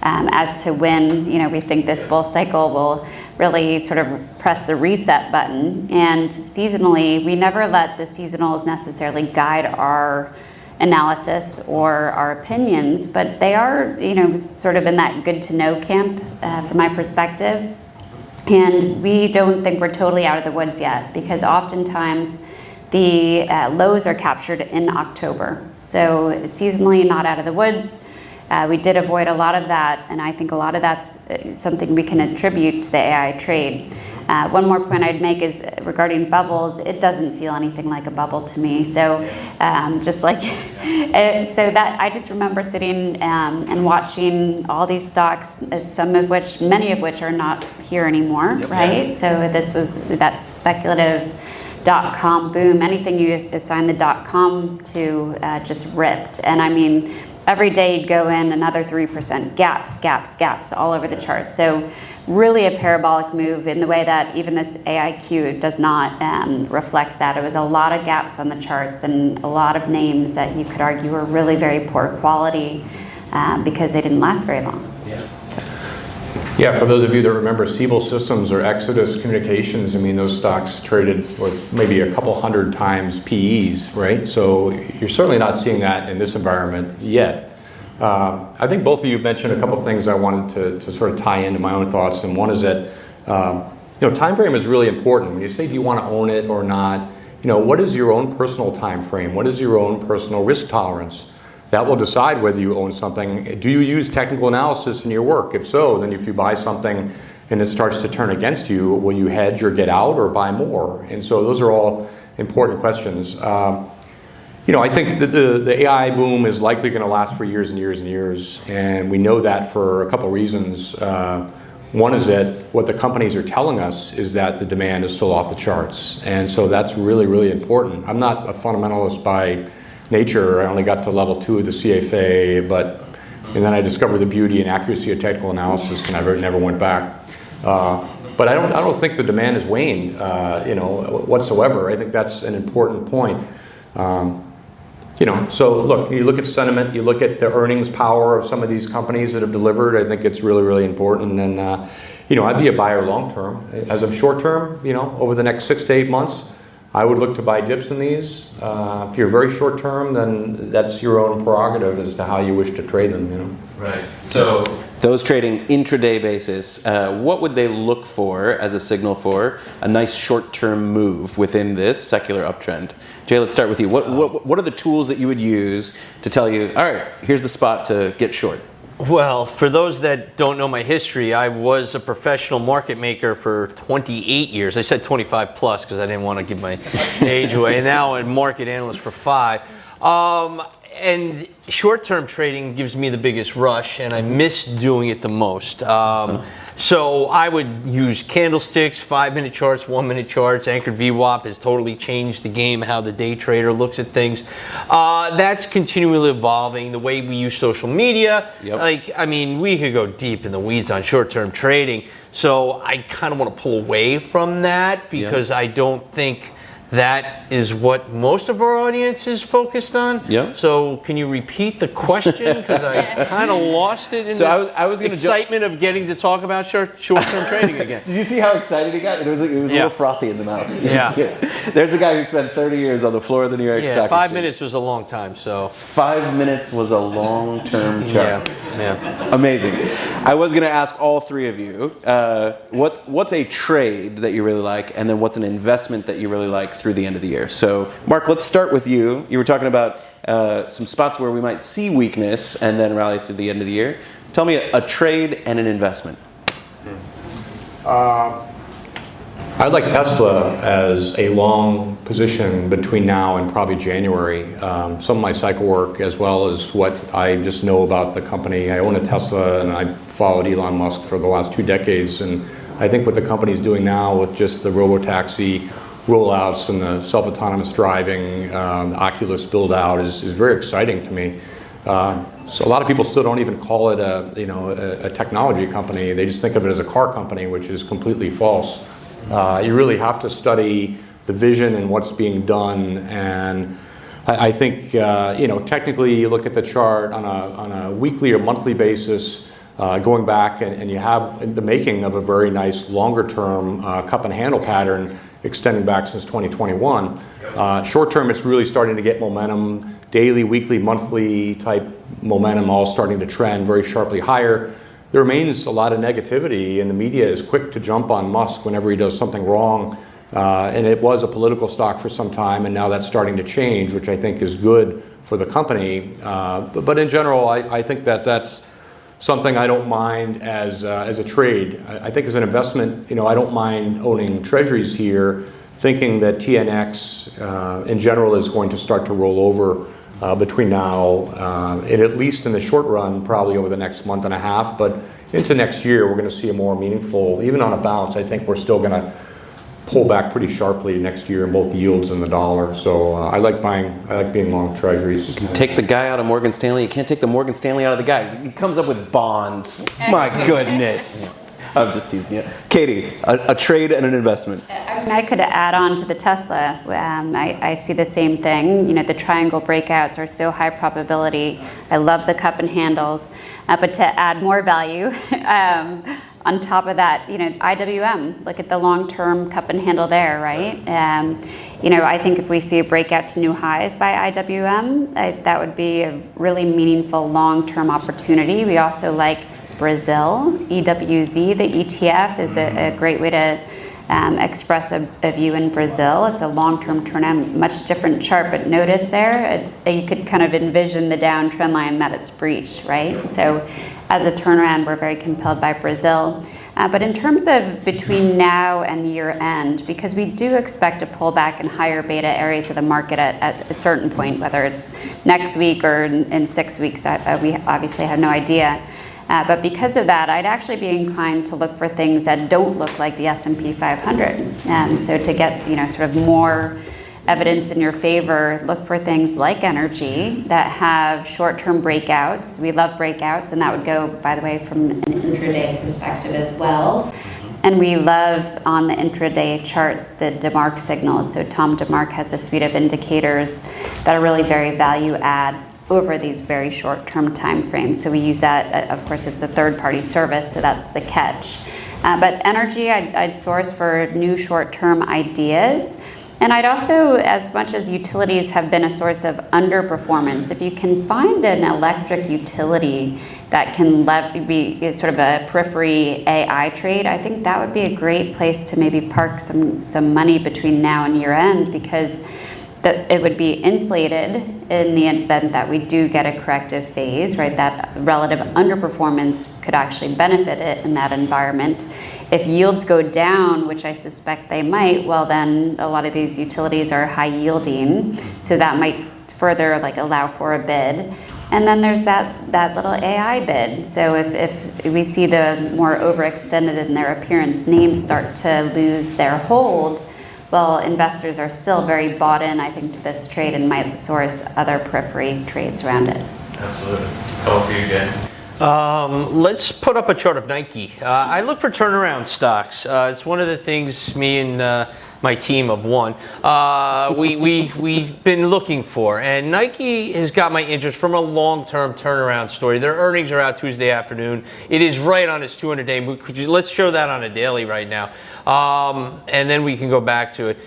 as to when we think this bull cycle will really sort of press the reset button. And seasonally, we never let the seasonals necessarily guide our analysis or our opinions, but they are, sort of in that good to know camp from my perspective. And we don't think we're totally out of the woods yet, because oftentimes the lows are captured in October. So seasonally not out of the woods. We did avoid a lot of that, and I think a lot of that's something we can attribute to the AI trade. One more point I'd make is regarding bubbles. It doesn't feel anything like a bubble to me. So that I just remember sitting and watching all these stocks, many of which are not here anymore, right? So this was that speculative .com boom. Anything you assign the .com to just ripped. And I mean, every day you'd go in another 3%, gaps all over the chart. So really a parabolic move in the way that even this AIQ does not reflect that. It was a lot of gaps on the charts and a lot of names that you could argue were really very poor quality because they didn't last very long. Yeah, for those of you that remember Siebel Systems or Exodus Communications, I mean, those stocks traded with maybe a couple hundred times PEs, right? So you're certainly not seeing that in this environment yet. I think both of you mentioned a couple things I wanted to sort of tie into my own thoughts, and one is that time frame is really important. When you say, do you want to own it or not, what is your own personal time frame? What is your own personal risk tolerance? That will decide whether you own something. Do you use technical analysis in your work? If so, then if you buy something and it starts to turn against you, will you hedge or get out or buy more? And so those are all important questions. I think that the AI boom is likely going to last for years and years and years, and we know that for a couple reasons. One is that what the companies are telling us is that the demand is still off the charts, and so that's really, really important. I'm not a fundamentalist by nature. I only got to level 2 of the CFA, and then I discovered the beauty and accuracy of technical analysis, and I never went back. But I don't think the demand has waned, whatsoever. I think that's an important point. So look, you look at sentiment, you look at the earnings power of some of these companies that have delivered. I think it's really, really important. And I'd be a buyer long term. As of short term, over the next 6 to 8 months, I would look to buy dips in these. If you're very short term, then that's your own prerogative as to how you wish to trade them. Right. So those trading intraday basis, what would they look for as a signal for a nice short-term move within this secular uptrend? Jay, let's start with you. What are the tools that you would use to tell you, all right, here's the spot to get short? Well, for those that don't know my history, I was a professional market maker for 28 years. I said 25 plus because I didn't want to give my age away. And now I'm a market analyst for 5. And short-term trading gives me the biggest rush, and I miss doing it the most. So I would use candlesticks, 5-minute charts, 1-minute charts. Anchored VWAP has totally changed the game, how the day trader looks at things. That's continually evolving. The way we use social media, we could go deep in the weeds on short-term trading. So I kind of want to pull away from that because I don't think that is what most of our audience is focused on. Yep. So can you repeat the question? Because I kind of lost it in I was the excitement of getting to talk about short-term trading again. Did you see how excited he got? It was a little frothy in the mouth. Yeah. There's a guy who spent 30 years on the floor of the New York Stock Exchange. 5 minutes was a long time, so. 5 minutes was a long-term chart. Yeah. Amazing. I was going to ask all three of you, what's a trade that you really like, and then what's an investment that you really like through the end of the year? So, Mark, let's start with you. You were talking about some spots where we might see weakness and then rally through the end of the year. Tell me a trade and an investment. I'd like Tesla as a long position between now and probably January. Some of my cycle work, as well as what I just know about the company. I own a Tesla, and I followed Elon Musk for the last 2 decades. And I think what the company's doing now with just the robotaxi rollouts and the self-autonomous driving, the Oculus build-out is very exciting to me. So a lot of people still don't even call it a technology company. They just think of it as a car company, which is completely false. You really have to study the vision and what's being done. And I think technically you look at the chart on a weekly or monthly basis, going back, and you have the making of a very nice longer-term cup and handle pattern extending back since 2021. Short term, it's really starting to get momentum. Daily, weekly, monthly type momentum, all starting to trend very sharply higher. There remains a lot of negativity, and the media is quick to jump on Musk whenever he does something wrong. And it was a political stock for some time, and now that's starting to change, which I think is good for the company. But in general, I think that's something I don't mind as a trade. I think as an investment, I don't mind owning treasuries here, thinking that TNX in general is going to start to roll over between now and at least in the short run, probably over the next month and a half. But into next year, we're going to see a more meaningful, even on a bounce, I think we're still going to pull back pretty sharply next year in both yields and the dollar. So I like being long treasuries. You can take the guy out of Morgan Stanley. You can't take the Morgan Stanley out of the guy. He comes up with bonds. My goodness. I'm just teasing you. Katie, a trade and an investment. I could add on to the Tesla. I see the same thing. The triangle breakouts are so high probability. I love the cup and handles. But to add more value, on top of that, IWM, look at the long-term cup and handle there, right? I think if we see a breakout to new highs by IWM, that would be a really meaningful long-term opportunity. We also like Brazil, EWZ, the ETF is a great way to express a view in Brazil. It's a long-term trend, much different chart, but notice there, you could kind of envision the downtrend line that it's breached, right? So as a turnaround, we're very compelled by Brazil. But in terms of between now and year end, because we do expect a pullback in higher beta areas of the market at a certain point, whether it's next week or in 6 weeks, we obviously have no idea. But because of that, I'd actually be inclined to look for things that don't look like the S&P 500. So to get sort of more evidence in your favor, look for things like energy that have short-term breakouts. We love breakouts, and that would go, by the way, from an intraday perspective as well. And we love on the intraday charts the DeMark signals. So Tom DeMark has a suite of indicators that are really very value add over these very short-term time frames. So we use that, of course, it's a third-party service, so that's the catch. But energy, I'd source for new short-term ideas. And I'd also, as much as utilities have been a source of underperformance, if you can find an electric utility that can be sort of a periphery AI trade, I think that would be a great place to maybe park some money between now and year end, because it would be insulated in the event that we do get a corrective phase, right? That relative underperformance could actually benefit it in that environment. If yields go down, which I suspect they might, well then a lot of these utilities are high yielding, so that might further allow for a bid. And then there's that little AI bid. So if we see the more overextended in their appearance names start to lose their hold, well, investors are still very bought in, I think, to this trade and might source other periphery trades around it. Absolutely. Oh, for you, Jen. Let's put up a chart of Nike. I look for turnaround stocks. It's one of the things me and my team of one, we've been looking for. And Nike has got my interest from a long-term turnaround story. Their earnings are out Tuesday afternoon. It is right on its 200-day move. Let's show that on a daily right now. And then we can go back to it.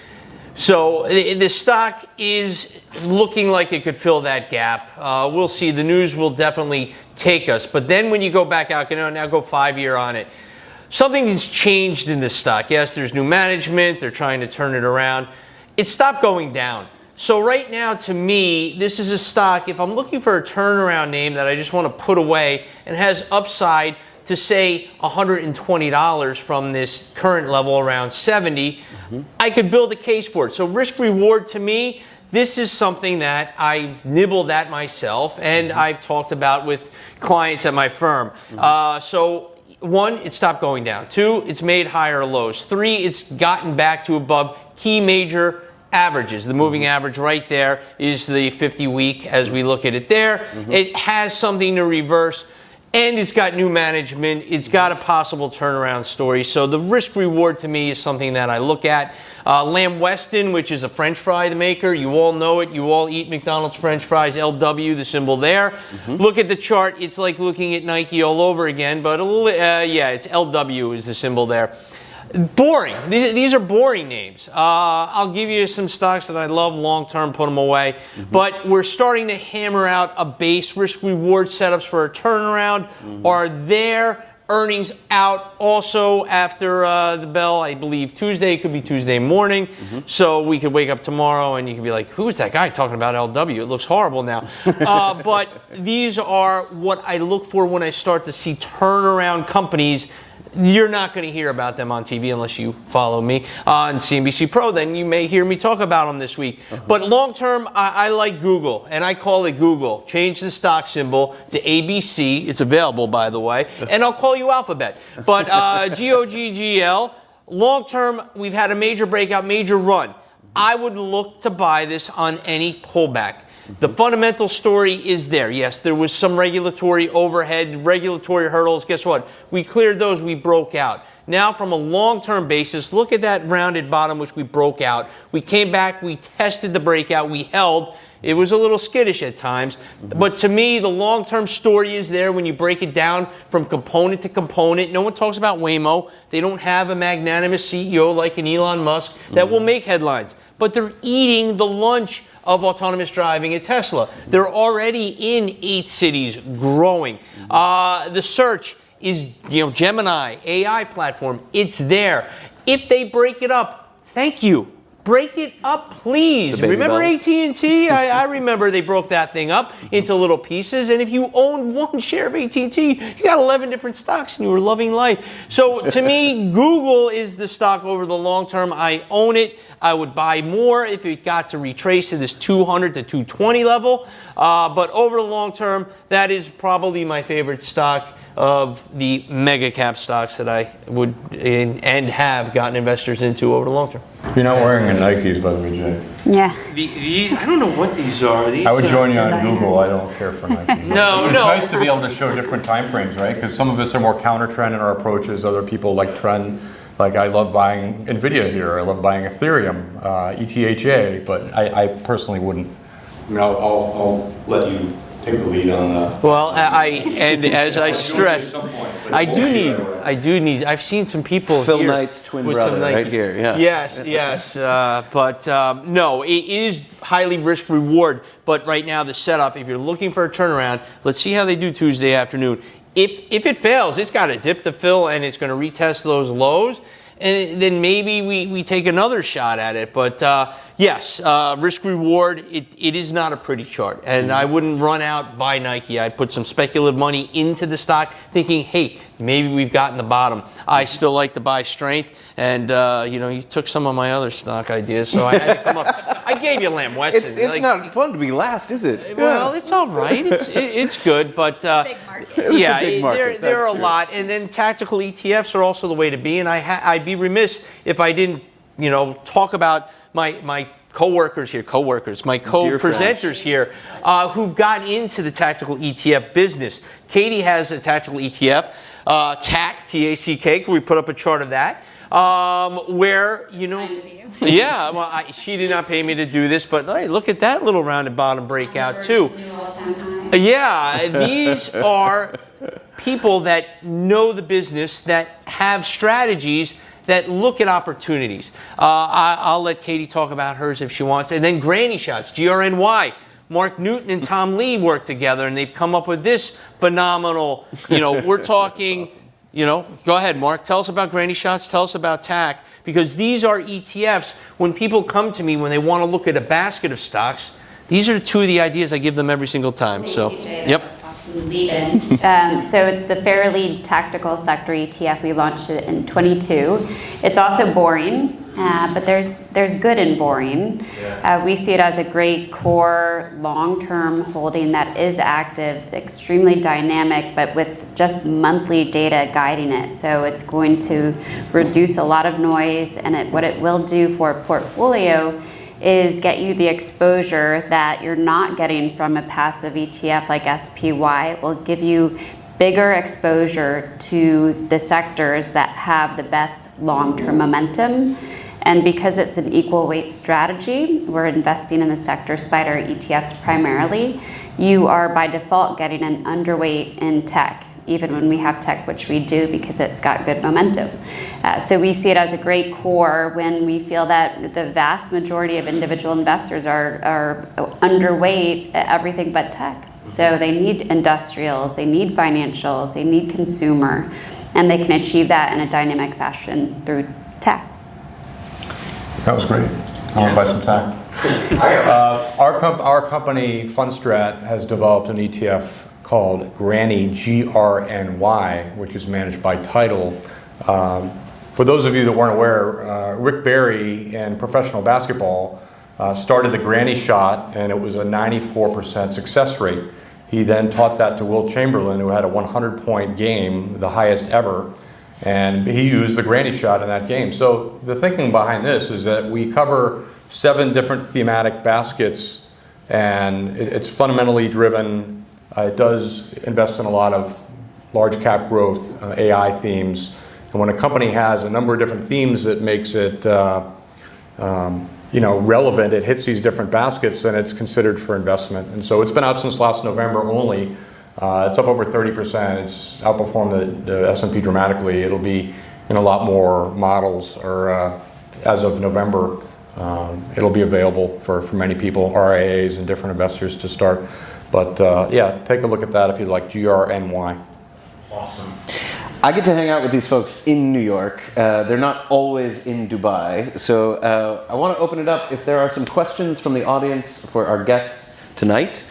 So the stock is looking like it could fill that gap. We'll see. The news will definitely take us. But then when you go back out, now go 5-year on it. Something has changed in this stock. Yes, there's new management. They're trying to turn it around. It stopped going down. So right now, to me, this is a stock, if I'm looking for a turnaround name that I just want to put away and has upside to say $120 from this current level around 70, I could build a case for it. So risk reward to me, this is something that I've nibbled at myself and I've talked about with clients at my firm. So 1, it stopped going down. 2, it's made higher lows. 3, it's gotten back to above key major averages. The moving average right there is the 50-week as we look at it there. It has something to reverse. And it's got new management. It's got a possible turnaround story. So the risk reward to me is something that I look at. Lamb Weston, which is a French fry maker. You all know it. You all eat McDonald's French fries. LW, the symbol there. Look at the chart. It's like looking at Nike all over again. But yeah, it's LW is the symbol there. Boring. These are boring names. I'll give you some stocks that I love long-term, put them away. But we're starting to hammer out a base risk-reward setups for a turnaround. Are there earnings out also after the bell? I believe Tuesday. It could be Tuesday morning. So we could wake up tomorrow and you could be like, who is that guy talking about LW? It looks horrible now. But these are what I look for when I start to see turnaround companies. You're not going to hear about them on TV unless you follow me on CNBC Pro. Then you may hear me talk about them this week. But long term, I like Google, and I call it Google. Change the stock symbol to ABC. It's available, by the way. And I'll call you Alphabet. But GOGGL, long term, we've had a major breakout, major run. I would look to buy this on any pullback. The fundamental story is there. Yes, there was some regulatory overhead, regulatory hurdles. Guess what? We cleared those. We broke out. Now, from a long-term basis, look at that rounded bottom, which we broke out. We came back. We tested the breakout. We held. It was a little skittish at times. But to me, the long-term story is there when you break it down from component to component. No one talks about Waymo. They don't have a magnanimous CEO like an Elon Musk that will make headlines. But they're eating the lunch of autonomous driving at Tesla. They're already in 8 cities, growing. The search is, Gemini, AI platform. It's there. If they break it up, thank you. Break it up, please. Remember AT&T? I remember they broke that thing up into little pieces. And if you own one share of AT&T, you got 11 different stocks and you were loving life. So to me, Google is the stock over the long term. I own it. I would buy more if it got to retrace to this 200 to 220 level. But over the long term, that is probably my favorite stock of the mega cap stocks that I would and have gotten investors into over the long term. You're not wearing a Nikes, by the way, Jay. Yeah. These, I don't know what these are. These I would join you on Google. I don't care for Nikes. No. It's nice to be able to show different time frames, right? Because some of us are more counter trend in our approaches. Other people like trend. Like I love buying Nvidia here. I love buying Ethereum, ETHA. But I personally wouldn't. I mean, I'll let you take the lead on that. Well, and as I stress, I do need. I've seen some people. Phil here Knight's twin with brother, some right here. Yeah. Yes. But no, it is highly risk reward. But right now, the setup, if you're looking for a turnaround, let's see how they do Tuesday afternoon. If it fails, it's got to dip the fill and it's going to retest those lows. And then maybe we take another shot at it. But yes, risk reward, it is not a pretty chart. And I wouldn't run out, buy Nike. I'd put some speculative money into the stock thinking, hey, maybe we've gotten the bottom. I still like to buy strength. And, you took some of my other stock ideas, so I had to come up. I gave you Lamb Weston. It's not fun to be last, is it? Well, it's all right. It's good, but Big market. yeah, big market, there are that's a true. lot. And then tactical ETFs are also the way to be. And I'd be remiss if I didn't, talk about my co-presenters here, who've gotten into the tactical ETF business. Katie has a tactical ETF, TAC, T-A-C-K. Can we put up a chart of that? Where, yeah, well, she did not pay me to do this, but hey, look at that little rounded bottom breakout too. Yeah, these are people that know the business, that have strategies, that look at opportunities. I'll let Katie talk about hers if she wants. And then Granny Shots, GRNY. Mark Newton and Tom Lee work together, and they've come up with this phenomenal, we're talking, go ahead, Mark. Tell us about Granny Shots. Tell us about TAC. Because these are ETFs. When people come to me, when they want to look at a basket of stocks, these are two of the ideas I give them every single time. Yep. Lead in. So it's the Fairlead Tactical Sector ETF. We launched it in 22. It's also boring, but there's good in boring. We see it as a great core long-term holding that is active, extremely dynamic, but with just monthly data guiding it. So it's going to reduce a lot of noise, and what it will do for a portfolio is get you the exposure that you're not getting from a passive ETF like SPY. It will give you bigger exposure to the sectors that have the best long-term momentum. And because it's an equal weight strategy, we're investing in the sector spider ETFs primarily, you are by default getting an underweight in tech, even when we have tech, which we do because it's got good momentum. So we see it as a great core when we feel that the vast majority of individual investors are underweight at everything but tech. So they need industrials, they need financials, they need consumer, and they can achieve that in a dynamic fashion through tech. That was great. I want to buy some TAC. Our company, Fundstrat, has developed an ETF called Granny, GRNY, which is managed by Tidal. For those of you that weren't aware, Rick Barry in professional basketball started the Granny Shot, and it was a 94% success rate. He then taught that to Wilt Chamberlain, who had a 100-point game, the highest ever, and he used the Granny Shot in that game. So the thinking behind this is that we cover 7 different thematic baskets, and it's fundamentally driven. It does invest in a lot of large cap growth, AI themes. And when a company has a number of different themes that makes it relevant, it hits these different baskets, and it's considered for investment. And so it's been out since last November only. It's up over 30%. It's outperformed the S&P dramatically. It'll be in a lot more models, or as of November, it'll be available for many people, RIAs and different investors to start. But yeah, take a look at that if you'd like, GRNY. Awesome. I get to hang out with these folks in New York. They're not always in Dubai. So I want to open it up if there are some questions from the audience for our guests tonight.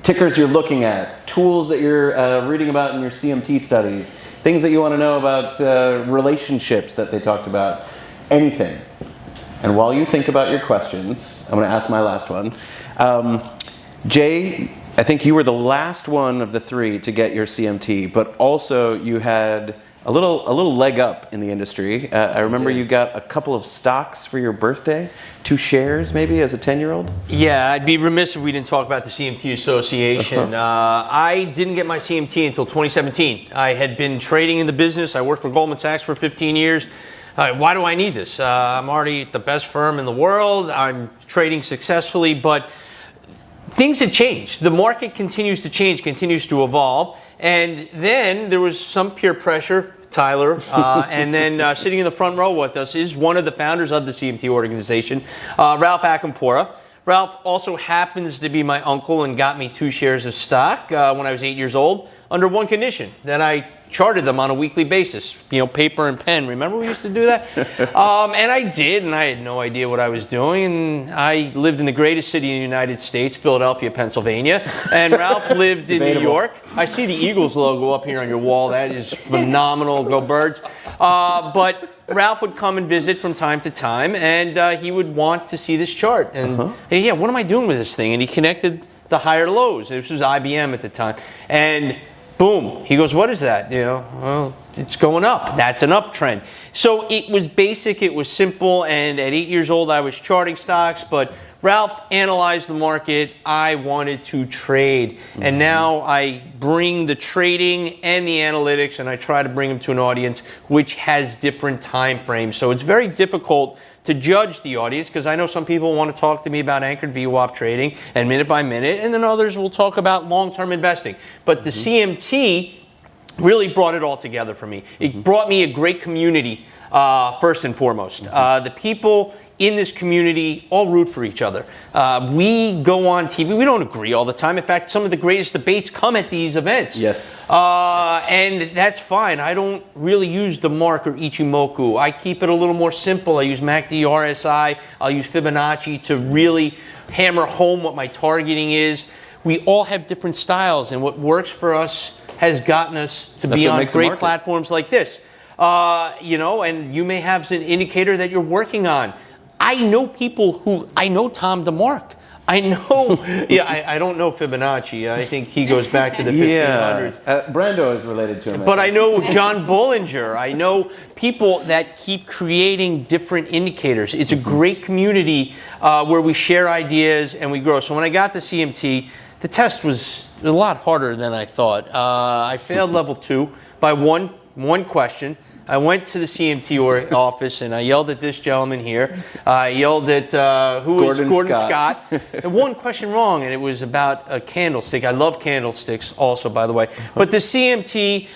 Tickers you're looking at, tools that you're reading about in your CMT studies, things that you want to know about relationships that they talked about, anything. And while you think about your questions, I'm going to ask my last one. Jay, I think you were the last one of the 3 to get your CMT, but also you had a little leg up in the industry. I remember you got a couple of stocks for your birthday, 2 shares maybe as a 10-year-old? Yeah, I'd be remiss if we didn't talk about the CMT Association. I didn't get my CMT until 2017. I had been trading in the business. I worked for Goldman Sachs for 15 years. Why do I need this? I'm already at the best firm in the world. I'm trading successfully, but things had changed. The market continues to change, continues to evolve. And then there was some peer pressure, Tyler, and then sitting in the front row with us is one of the founders of the CMT organization, Ralph Akampora. Ralph also happens to be my uncle and got me 2 shares of stock when I was 8 years old under one condition, that I charted them on a weekly basis, paper and pen. Remember we used to do that? And I did, and I had no idea what I was doing. And I lived in the greatest city in the United States, Philadelphia, Pennsylvania. And Ralph lived in New York. I see the Eagles logo up here on your wall. That is phenomenal. Go Birds. But Ralph would come and visit from time to time, and he would want to see this chart. And hey, yeah, what am I doing with this thing? And he connected the higher lows. This was IBM at the time. And boom, he goes, what is that? Well, it's going up. That's an uptrend. So it was basic, it was simple, and at 8 years old I was charting stocks, but Ralph analyzed the market. I wanted to trade. And now I bring the trading and the analytics, and I try to bring them to an audience which has different time frames. So it's very difficult to judge the audience, because I know some people want to talk to me about anchored VWAP trading and minute by minute, and then others will talk about long-term investing. But the CMT really brought it all together for me. It brought me a great community, first and foremost. The people in this community all root for each other. We go on TV. We don't agree all the time. In fact, some of the greatest debates come at these events. Yes. And that's fine. I don't really use the mark or Ichimoku. I keep it a little more simple. I use MACD, RSI. I'll use Fibonacci to really hammer home what my targeting is. We all have different styles, and what works for us has gotten us to be on great platforms like this. And you may have an indicator that you're working on. I know people I know Tom DeMark. I know, I don't know Fibonacci. I think he goes back to the 1500s. Brando is related to him. But I know John Bollinger. I know people that keep creating different indicators. It's a great community where we share ideas and we grow. So when I got the CMT, the test was a lot harder than I thought. I failed level 2 by one question. I went to the CMT office and I yelled at this gentleman here. I yelled at Gordon Scott. And one question wrong, and it was about a candlestick. I love candlesticks also, by the way. But the CMT,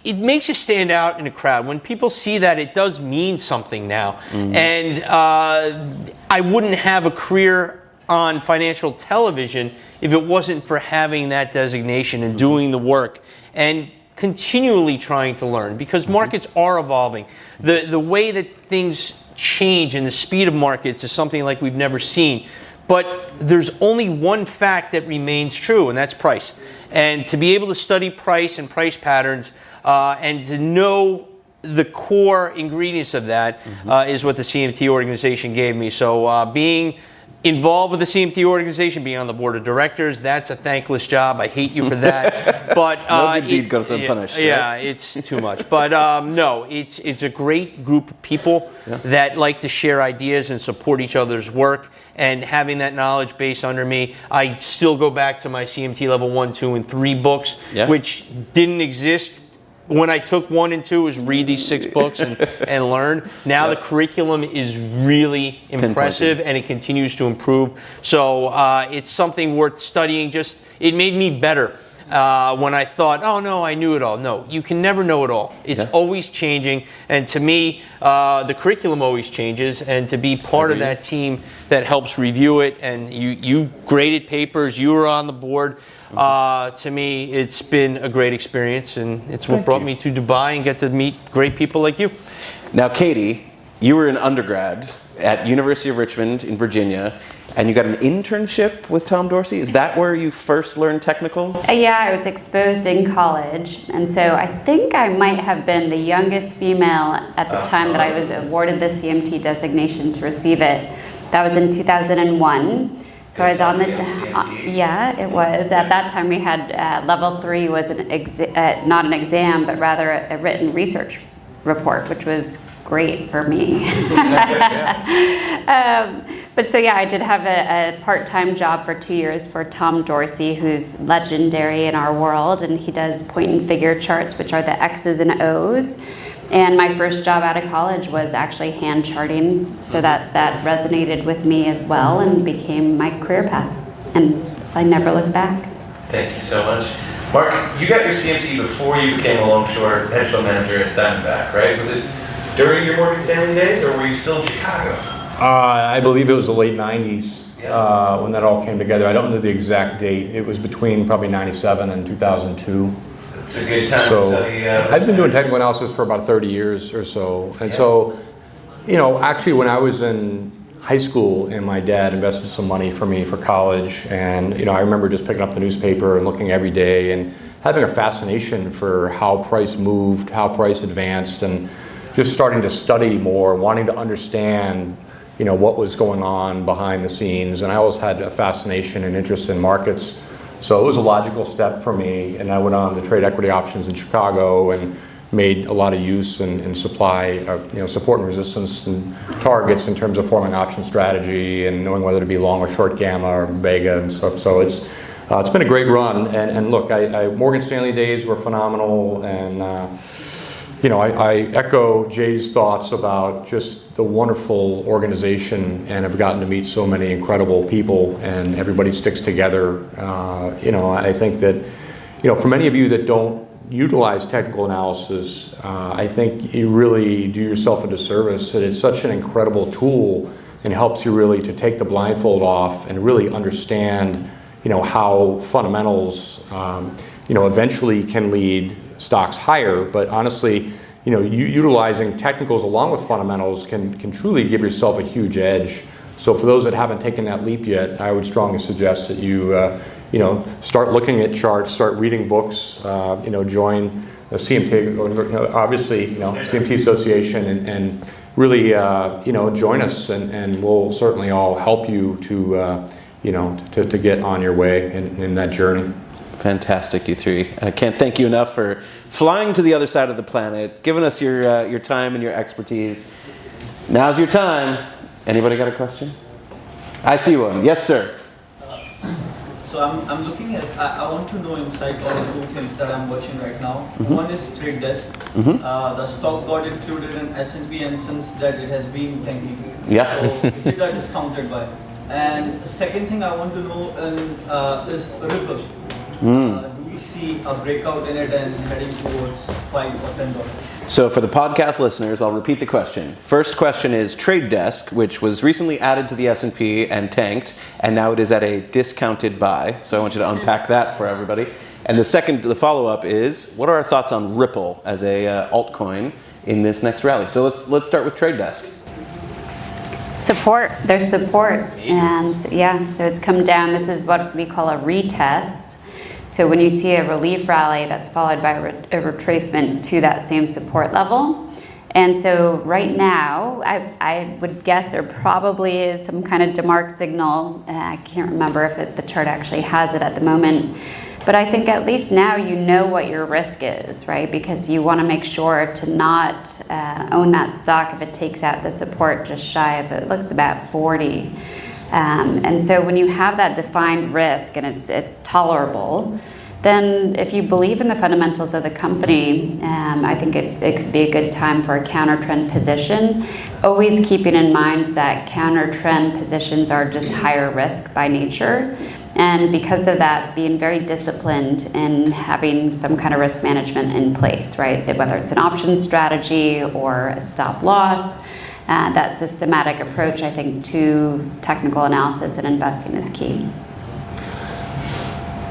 it makes you stand out in a crowd. When people see that, it does mean something now. And I wouldn't have a career on financial television if it wasn't for having that designation and doing the work. And continually trying to learn, because markets are evolving. The way that things change and the speed of markets is something like we've never seen. But there's only one fact that remains true, and that's price. And to be able to study price and price patterns and to know the core ingredients of that is what the CMT organization gave me. So being involved with the CMT organization, being on the board of directors, that's a thankless job. I hate you for that. But no good deed goes unpunished. Yeah, it's too much. But no, it's a great group of people that like to share ideas and support each other's work. And having that knowledge base under me, I still go back to my CMT level 1, 2, and 3 books, which didn't exist. When I took 1 and 2, was read these 6 books and learn. Now the curriculum is really impressive and it continues to improve. So it's something worth studying. It made me better when I thought, oh no, I knew it all. No, you can never know it all. It's always changing. And to me, the curriculum always changes. And to be part of that team that helps review it, and you graded papers, you were on the board. To me, it's been a great experience, and it's what brought me to Dubai and get to meet great people like you. Now, Katie, you were an undergrad at University of Richmond in Virginia, and you got an internship with Tom Dorsey. Is that where you first learned technicals? Yeah, I was exposed in college, and so I think I might have been the youngest female at the time that I was awarded the CMT designation to receive it. That was in 2001. So I was on the, yeah, it was. At that time we had level 3 was not an exam, but rather a written research report, which was great for me. But so yeah, I did have a part-time job for 2 years for Tom Dorsey, who's legendary in our world, and he does point and figure charts, which are the X's and O's. And my first job out of college was actually hand charting, so that resonated with me as well and became my career path. and I never looked back. Thank you so much. Mark, you got your CMT before you became a long-short hedge fund manager at Diamondback, right? Was it during your Morgan Stanley days, or were you still in Chicago? I believe it was the late 90s when that all came together. I don't know the exact date. It was between probably 97 and 2002. It's a good time to study. I've been doing technical analysis for about 30 years or so. And so, you know, actually when I was in high school and my dad invested some money for me for college, and you know, I remember just picking up the newspaper and looking every day and having a fascination for how price moved, how price advanced, and just starting to study more, wanting to understand, you know, what was going on behind the scenes. And I always had a fascination and interest in markets. So it was a logical step for me, and I went on to trade equity options in Chicago and made a lot of use and supply, you know, support and resistance and targets in terms of forming option strategy and knowing whether to be long or short gamma or vega and stuff. So it's been a great run. And look, Morgan Stanley days were phenomenal, and you know, I echo Jay's thoughts about just the wonderful organization, and have gotten to meet so many incredible people, and everybody sticks together. You know, I think that, you know, for many of you that don't utilize technical analysis, I think you really do yourself a disservice. It is such an incredible tool, and helps you really to take the blindfold off and really understand, you know, how fundamentals, you know, eventually can lead stocks higher. But honestly, you know, utilizing technicals along with fundamentals can truly give yourself a huge edge. So for those that haven't taken that leap yet, I would strongly suggest that you know, start looking at charts, start reading books, you know, join the CMT, you know, obviously, you know, CMT Association, and really, you know, join us, and we'll certainly all help you to, you know, to get on your way in that journey. Fantastic, you three. I can't thank you enough for flying to the other side of the planet, giving us your time and your expertise. Now's your time. Anybody got a question? I see one. Yes, sir. So I'm looking at, I want to know insight on two things that I'm watching right now. One is trade desk. The stock got included in S&P, and since that it has been tanking. Yeah. So these are discounted by. And the second thing I want to know is Ripple. Do we see a breakout in it and heading towards $5 or $10? So for the podcast listeners, I'll repeat the question. First question is Trade Desk, which was recently added to the S&P and tanked, and now it is at a discounted buy. So I want you to unpack that for everybody. And the follow-up is, what are our thoughts on Ripple as a altcoin in this next rally? So let's start with Trade Desk. Support, there's support, and yeah, so it's come down. This is what we call a retest. So when you see a relief rally, that's followed by a retracement to that same support level. And so right now, I would guess there probably is some kind of DeMark signal. I can't remember if the chart actually has it at the moment. But I think at least now you know what your risk is, right? Because you want to make sure to not own that stock if it takes out the support just shy of, it looks about 40. And so when you have that defined risk and it's tolerable, then if you believe in the fundamentals of the company, I think it could be a good time for a counter trend position. Always keeping in mind that counter trend positions are just higher risk by nature. And because of that, being very disciplined in having some kind of risk management in place, right? Whether it's an option strategy or a stop loss, that systematic approach, I think, to technical analysis and investing is key.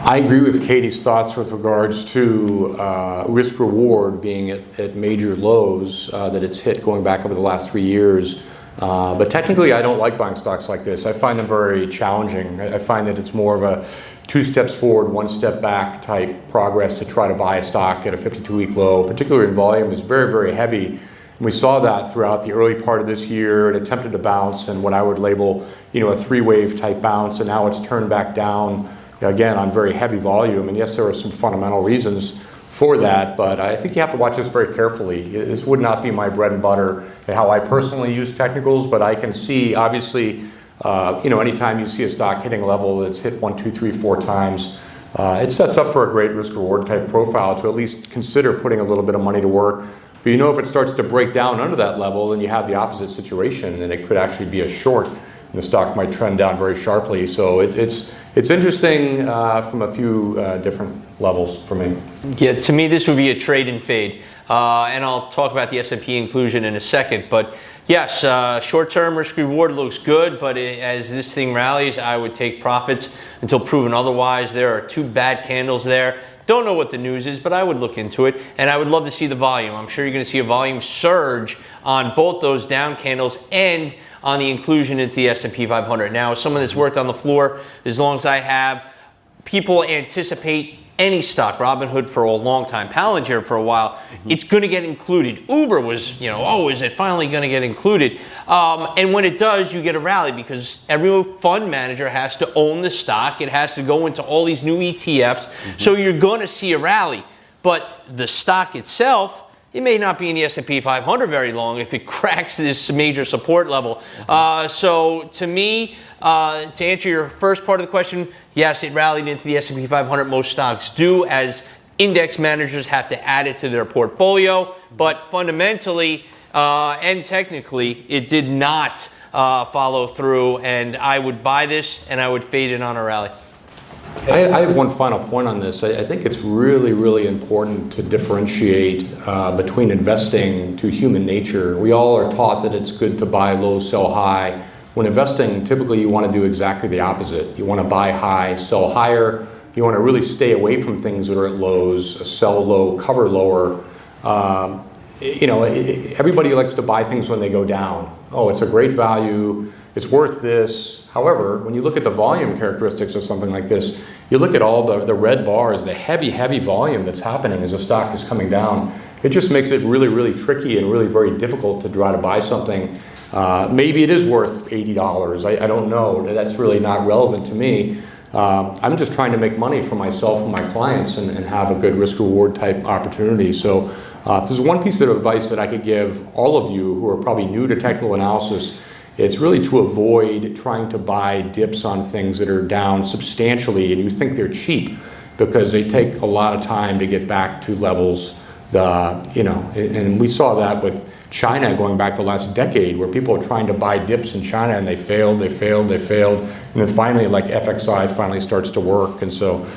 I agree with Katie's thoughts with regards to risk reward being at major lows that it's hit going back over the last 3 years. But technically, I don't like buying stocks like this. I find them very challenging. I find that it's more of a 2 steps forward, 1 step back type progress to try to buy a stock at a 52-week low, particularly in volume, is very, very heavy. And we saw that throughout the early part of this year. It attempted to bounce, and what I would label, you know, a 3-wave type bounce, and now it's turned back down again on very heavy volume. And yes, there are some fundamental reasons for that, but I think you have to watch this very carefully. This would not be my bread and butter and how I personally use technicals, but I can see, obviously, you know, anytime you see a stock hitting a level that's hit 1, 2, 3, 4 times, it sets up for a great risk-reward type profile to at least consider putting a little bit of money to work. But you know, if it starts to break down under that level, then you have the opposite situation, and it could actually be a short, and the stock might trend down very sharply. So it's It's interesting from a few different levels for me. Yeah, to me, this would be a trade and fade. And I'll talk about the S&P inclusion in a second. But yes, short-term risk reward looks good, but as this thing rallies, I would take profits until proven otherwise. There are 2 bad candles there. Don't know what the news is, but I would look into it. And I would love to see the volume. I'm sure you're going to see a volume surge on both those down candles and on the inclusion into the S&P 500. Now, as someone that's worked on the floor as long as I have, people anticipate any stock, Robinhood for a long time, Palantir for a while, it's going to get included. Uber was, is it finally going to get included? And when it does, you get a rally because every fund manager has to own the stock. It has to go into all these new ETFs. So you're going to see a rally. But the stock itself, it may not be in the S&P 500 very long if it cracks this major support level. So to me, to answer your first part of the question, yes, it rallied into the S&P 500. Most stocks do, as index managers have to add it to their portfolio. But fundamentally and technically, it did not follow through. And I would buy this and I would fade it on a rally. I have one final point on this. I think it's really, really important to differentiate between investing to human nature. We all are taught that it's good to buy low, sell high. When investing, typically you want to do exactly the opposite. You want to buy high, sell higher. You want to really stay away from things that are at lows, sell low, cover lower. Everybody likes to buy things when they go down. Oh, it's a great value. It's worth this. However, when you look at the volume characteristics of something like this, you look at all the red bars, the heavy, heavy volume that's happening as the stock is coming down. It just makes it really, really tricky and really very difficult to try to buy something. Maybe it is worth $80. I don't know. That's really not relevant to me. I'm just trying to make money for myself and my clients and have a good risk-reward type opportunity. So if there's one piece of advice that I could give all of you who are probably new to technical analysis, it's really to avoid trying to buy dips on things that are down substantially and you think they're cheap because they take a lot of time to get back to levels, and we saw that with China going back the last decade where people are trying to buy dips in China and they failed. And then finally, like FXI finally starts to work. And so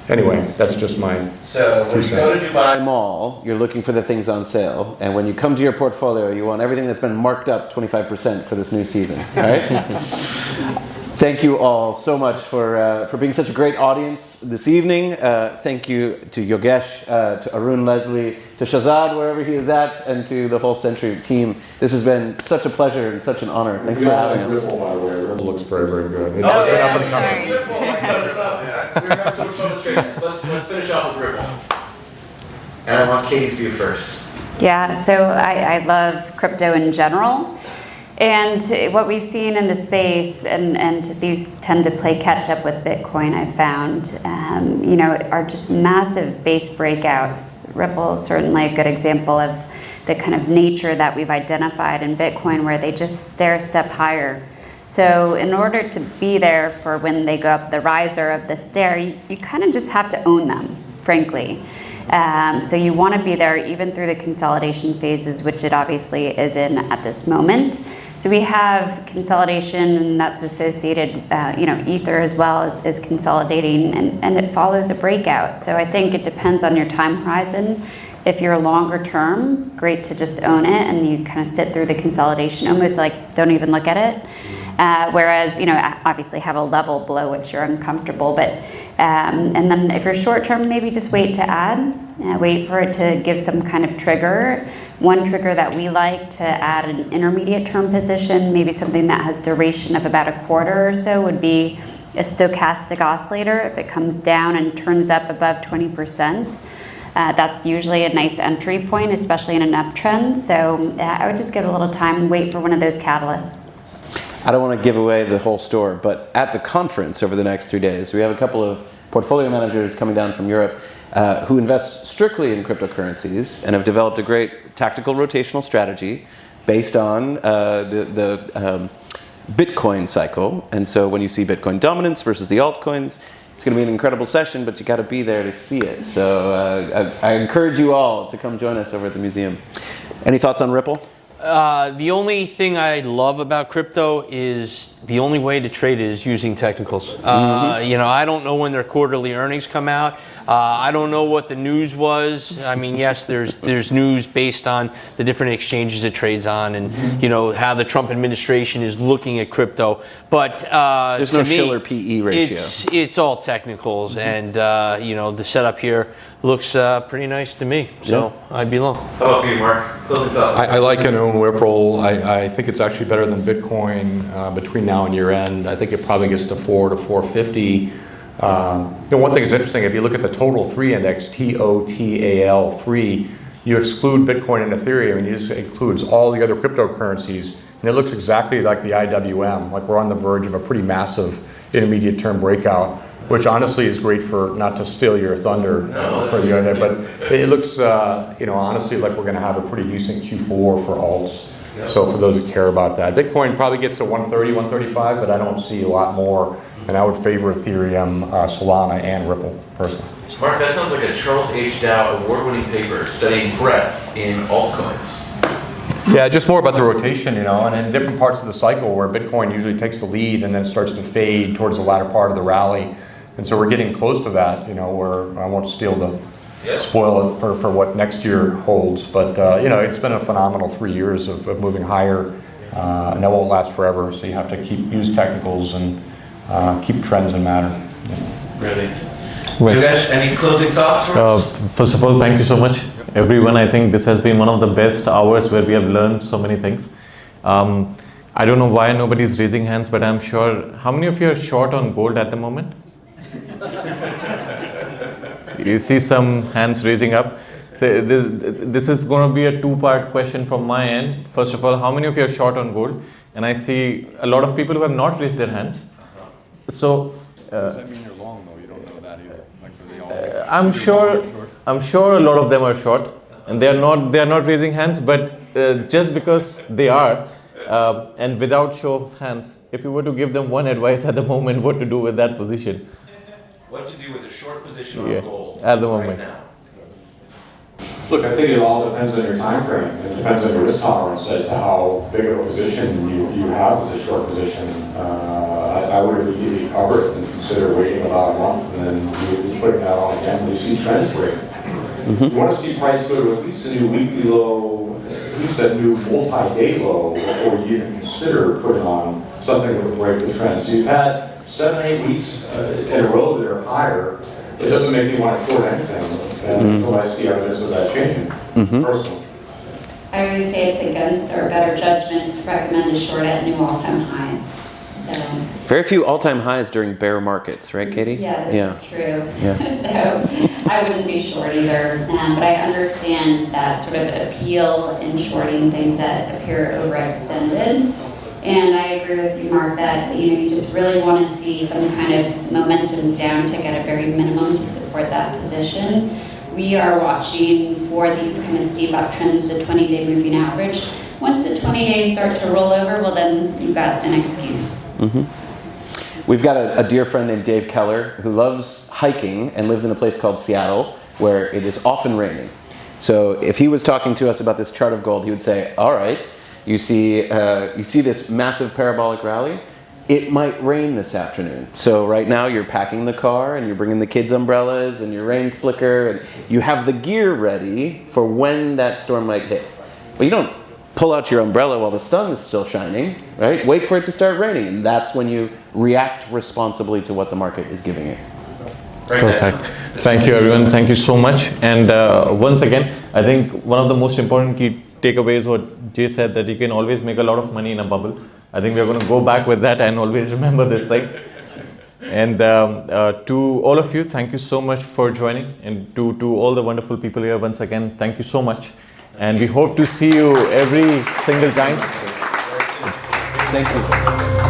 anyway, that's just my So when you go to Dubai Mall, you're looking for the things on sale. And when you come to your portfolio, you want everything that's been marked up 25% for this new season, right? Thank you all so much for being such a great audience this evening. Thank you to Yogesh, to Arun, Leslie, to Shahzad, wherever he is at, and to the whole Century team. This has been such a pleasure and such an honor. Thanks for having us. Ripple looks very, very good. Ripple, let's grab some photo trainers. Let's finish off with Ripple. And I want Katie's view first. Yeah, so I love crypto in general. And what we've seen in the space, and these tend to play catch up with Bitcoin, I've found, are just massive base breakouts. Ripple is certainly a good example of the kind of nature that we've identified in Bitcoin where they just stair step higher. So in order to be there for when they go up the riser of the stair, you kind of just have to own them, frankly. So you want to be there even through the consolidation phases, which it obviously is in at this moment. So we have consolidation, and that's associated, Ether as well is consolidating, and it follows a breakout. So I think it depends on your time horizon. If you're longer term, great to just own it, and you kind of sit through the consolidation, almost like don't even look at it. Whereas, obviously have a level below which you're uncomfortable. But and then if you're short term, maybe just wait to add. Wait for it to give some kind of trigger. One trigger that we like to add an intermediate term position, maybe something that has duration of about a quarter or so, would be a stochastic oscillator. If it comes down and turns up above 20%, that's usually a nice entry point, especially in an uptrend. So I would just give it a little time and wait for one of those catalysts. I don't want to give away the whole store, but at the conference over the next 3 days, we have a couple of portfolio managers coming down from Europe who invest strictly in cryptocurrencies and have developed a great tactical rotational strategy based on the Bitcoin cycle. And so when you see Bitcoin dominance versus the altcoins, it's going to be an incredible session, but you got to be there to see it. So I encourage you all to come join us over at the museum. Any thoughts on Ripple? The only thing I love about crypto is the only way to trade it is using technicals. You know, I don't know when their quarterly earnings come out. I don't know what the news was. I mean, yes, there's news based on the different exchanges it trades on, and you know how the Trump administration is looking at crypto. But there's no Shiller PE ratio. It's all technicals, and you know the setup here looks pretty nice to me. So I'd be long. How about for you, Mark? Closing thoughts. I like an own Ripple. I think it's actually better than Bitcoin between now and year end. I think it probably gets to 4 to 450. You know, one thing that's interesting, if you look at the total 3 index, TOTAL 3, you exclude Bitcoin and Ethereum, and it just includes all the other cryptocurrencies, and it looks exactly like the IWM, like we're on the verge of a pretty massive intermediate term breakout, which honestly is great for, not to steal your thunder for the other, but it looks, you know, honestly like we're going to have a pretty decent Q4 for alts. So for those who care about that, Bitcoin probably gets to 130, 135, but I don't see a lot more. And I would favor Ethereum, Solana, and Ripple personally. Mark, that sounds like a Charles H. Dow award-winning paper studying breadth in altcoins. Yeah, just more about the rotation, you know, and in different parts of the cycle where Bitcoin usually takes the lead and then starts to fade towards the latter part of the rally. And so we're getting close to that, you know, where I won't spoil it for what next year holds. But, you know, it's been a phenomenal 3 years of moving higher, and that won't last forever. So you have to use technicals and keep trends in matter. Brilliant. Yogesh, any closing thoughts for us? First of all, thank you so much, everyone. I think this has been one of the best hours where we have learned so many things. I don't know why nobody's raising hands, but I'm sure. How many of you are short on gold at the moment? You see some hands raising up. So this is going to be a two-part question from my end. First of all, how many of you are short on gold? And I see a lot of people who have not raised their hands. So Does that mean you're long though? You don't know that either. Like, are they all I'm sure a lot of them are short, and they are not raising hands. But just because they are, and without show of hands, if you were to give them one advice at the moment, what to do with that position? What to do with a short position on gold at the moment? Right now? Look, I think it all depends on your time frame. It depends on your risk tolerance as to how big of a position you have as a short position. I would immediately cover it and consider waiting about a month and then putting that on again when you see trends break. You want to see price go to at least a new weekly low, at least a new multi-day low before you even consider putting on something that would break the trend. So you've had 7-8 weeks in a row that are higher. It doesn't make me want to short anything until I see evidence of that changing, personally. I would say it's against our better judgment to recommend a short at new all-time highs. So, Very few all-time highs during bear markets, right, Katie? yeah, this is true. Yeah. So I wouldn't be short either, but I understand that sort of appeal in shorting things that appear overextended. And I agree with you, Mark, that you just really want to see some kind of momentum downtick at a very minimum to support that position. We are watching for these kind of steep uptrends, the 20-day moving average. Once the 20 days start to roll over, well then you've got an excuse. We've got a dear friend named Dave Keller who loves hiking and lives in a place called Seattle where it is often raining. So if he was talking to us about this chart of gold, he would say, all right, you see this massive parabolic rally, it might rain this afternoon. So right now you're packing the car and you're bringing the kids' umbrellas and your rain slicker and you have the gear ready for when that storm might hit. But you don't pull out your umbrella while the sun is still shining, right? Wait for it to start raining, and that's when you react responsibly to what the market is giving you. Perfect. Thank you, everyone. Thank you so much. And once again, I think one of the most important key takeaways what Jay said, that you can always make a lot of money in a bubble. I think we're going to go back with that and always remember this thing. And to all of you, thank you so much for joining. And to all the wonderful people here, once again, thank you so much. And we hope to see you every single time. Thank you.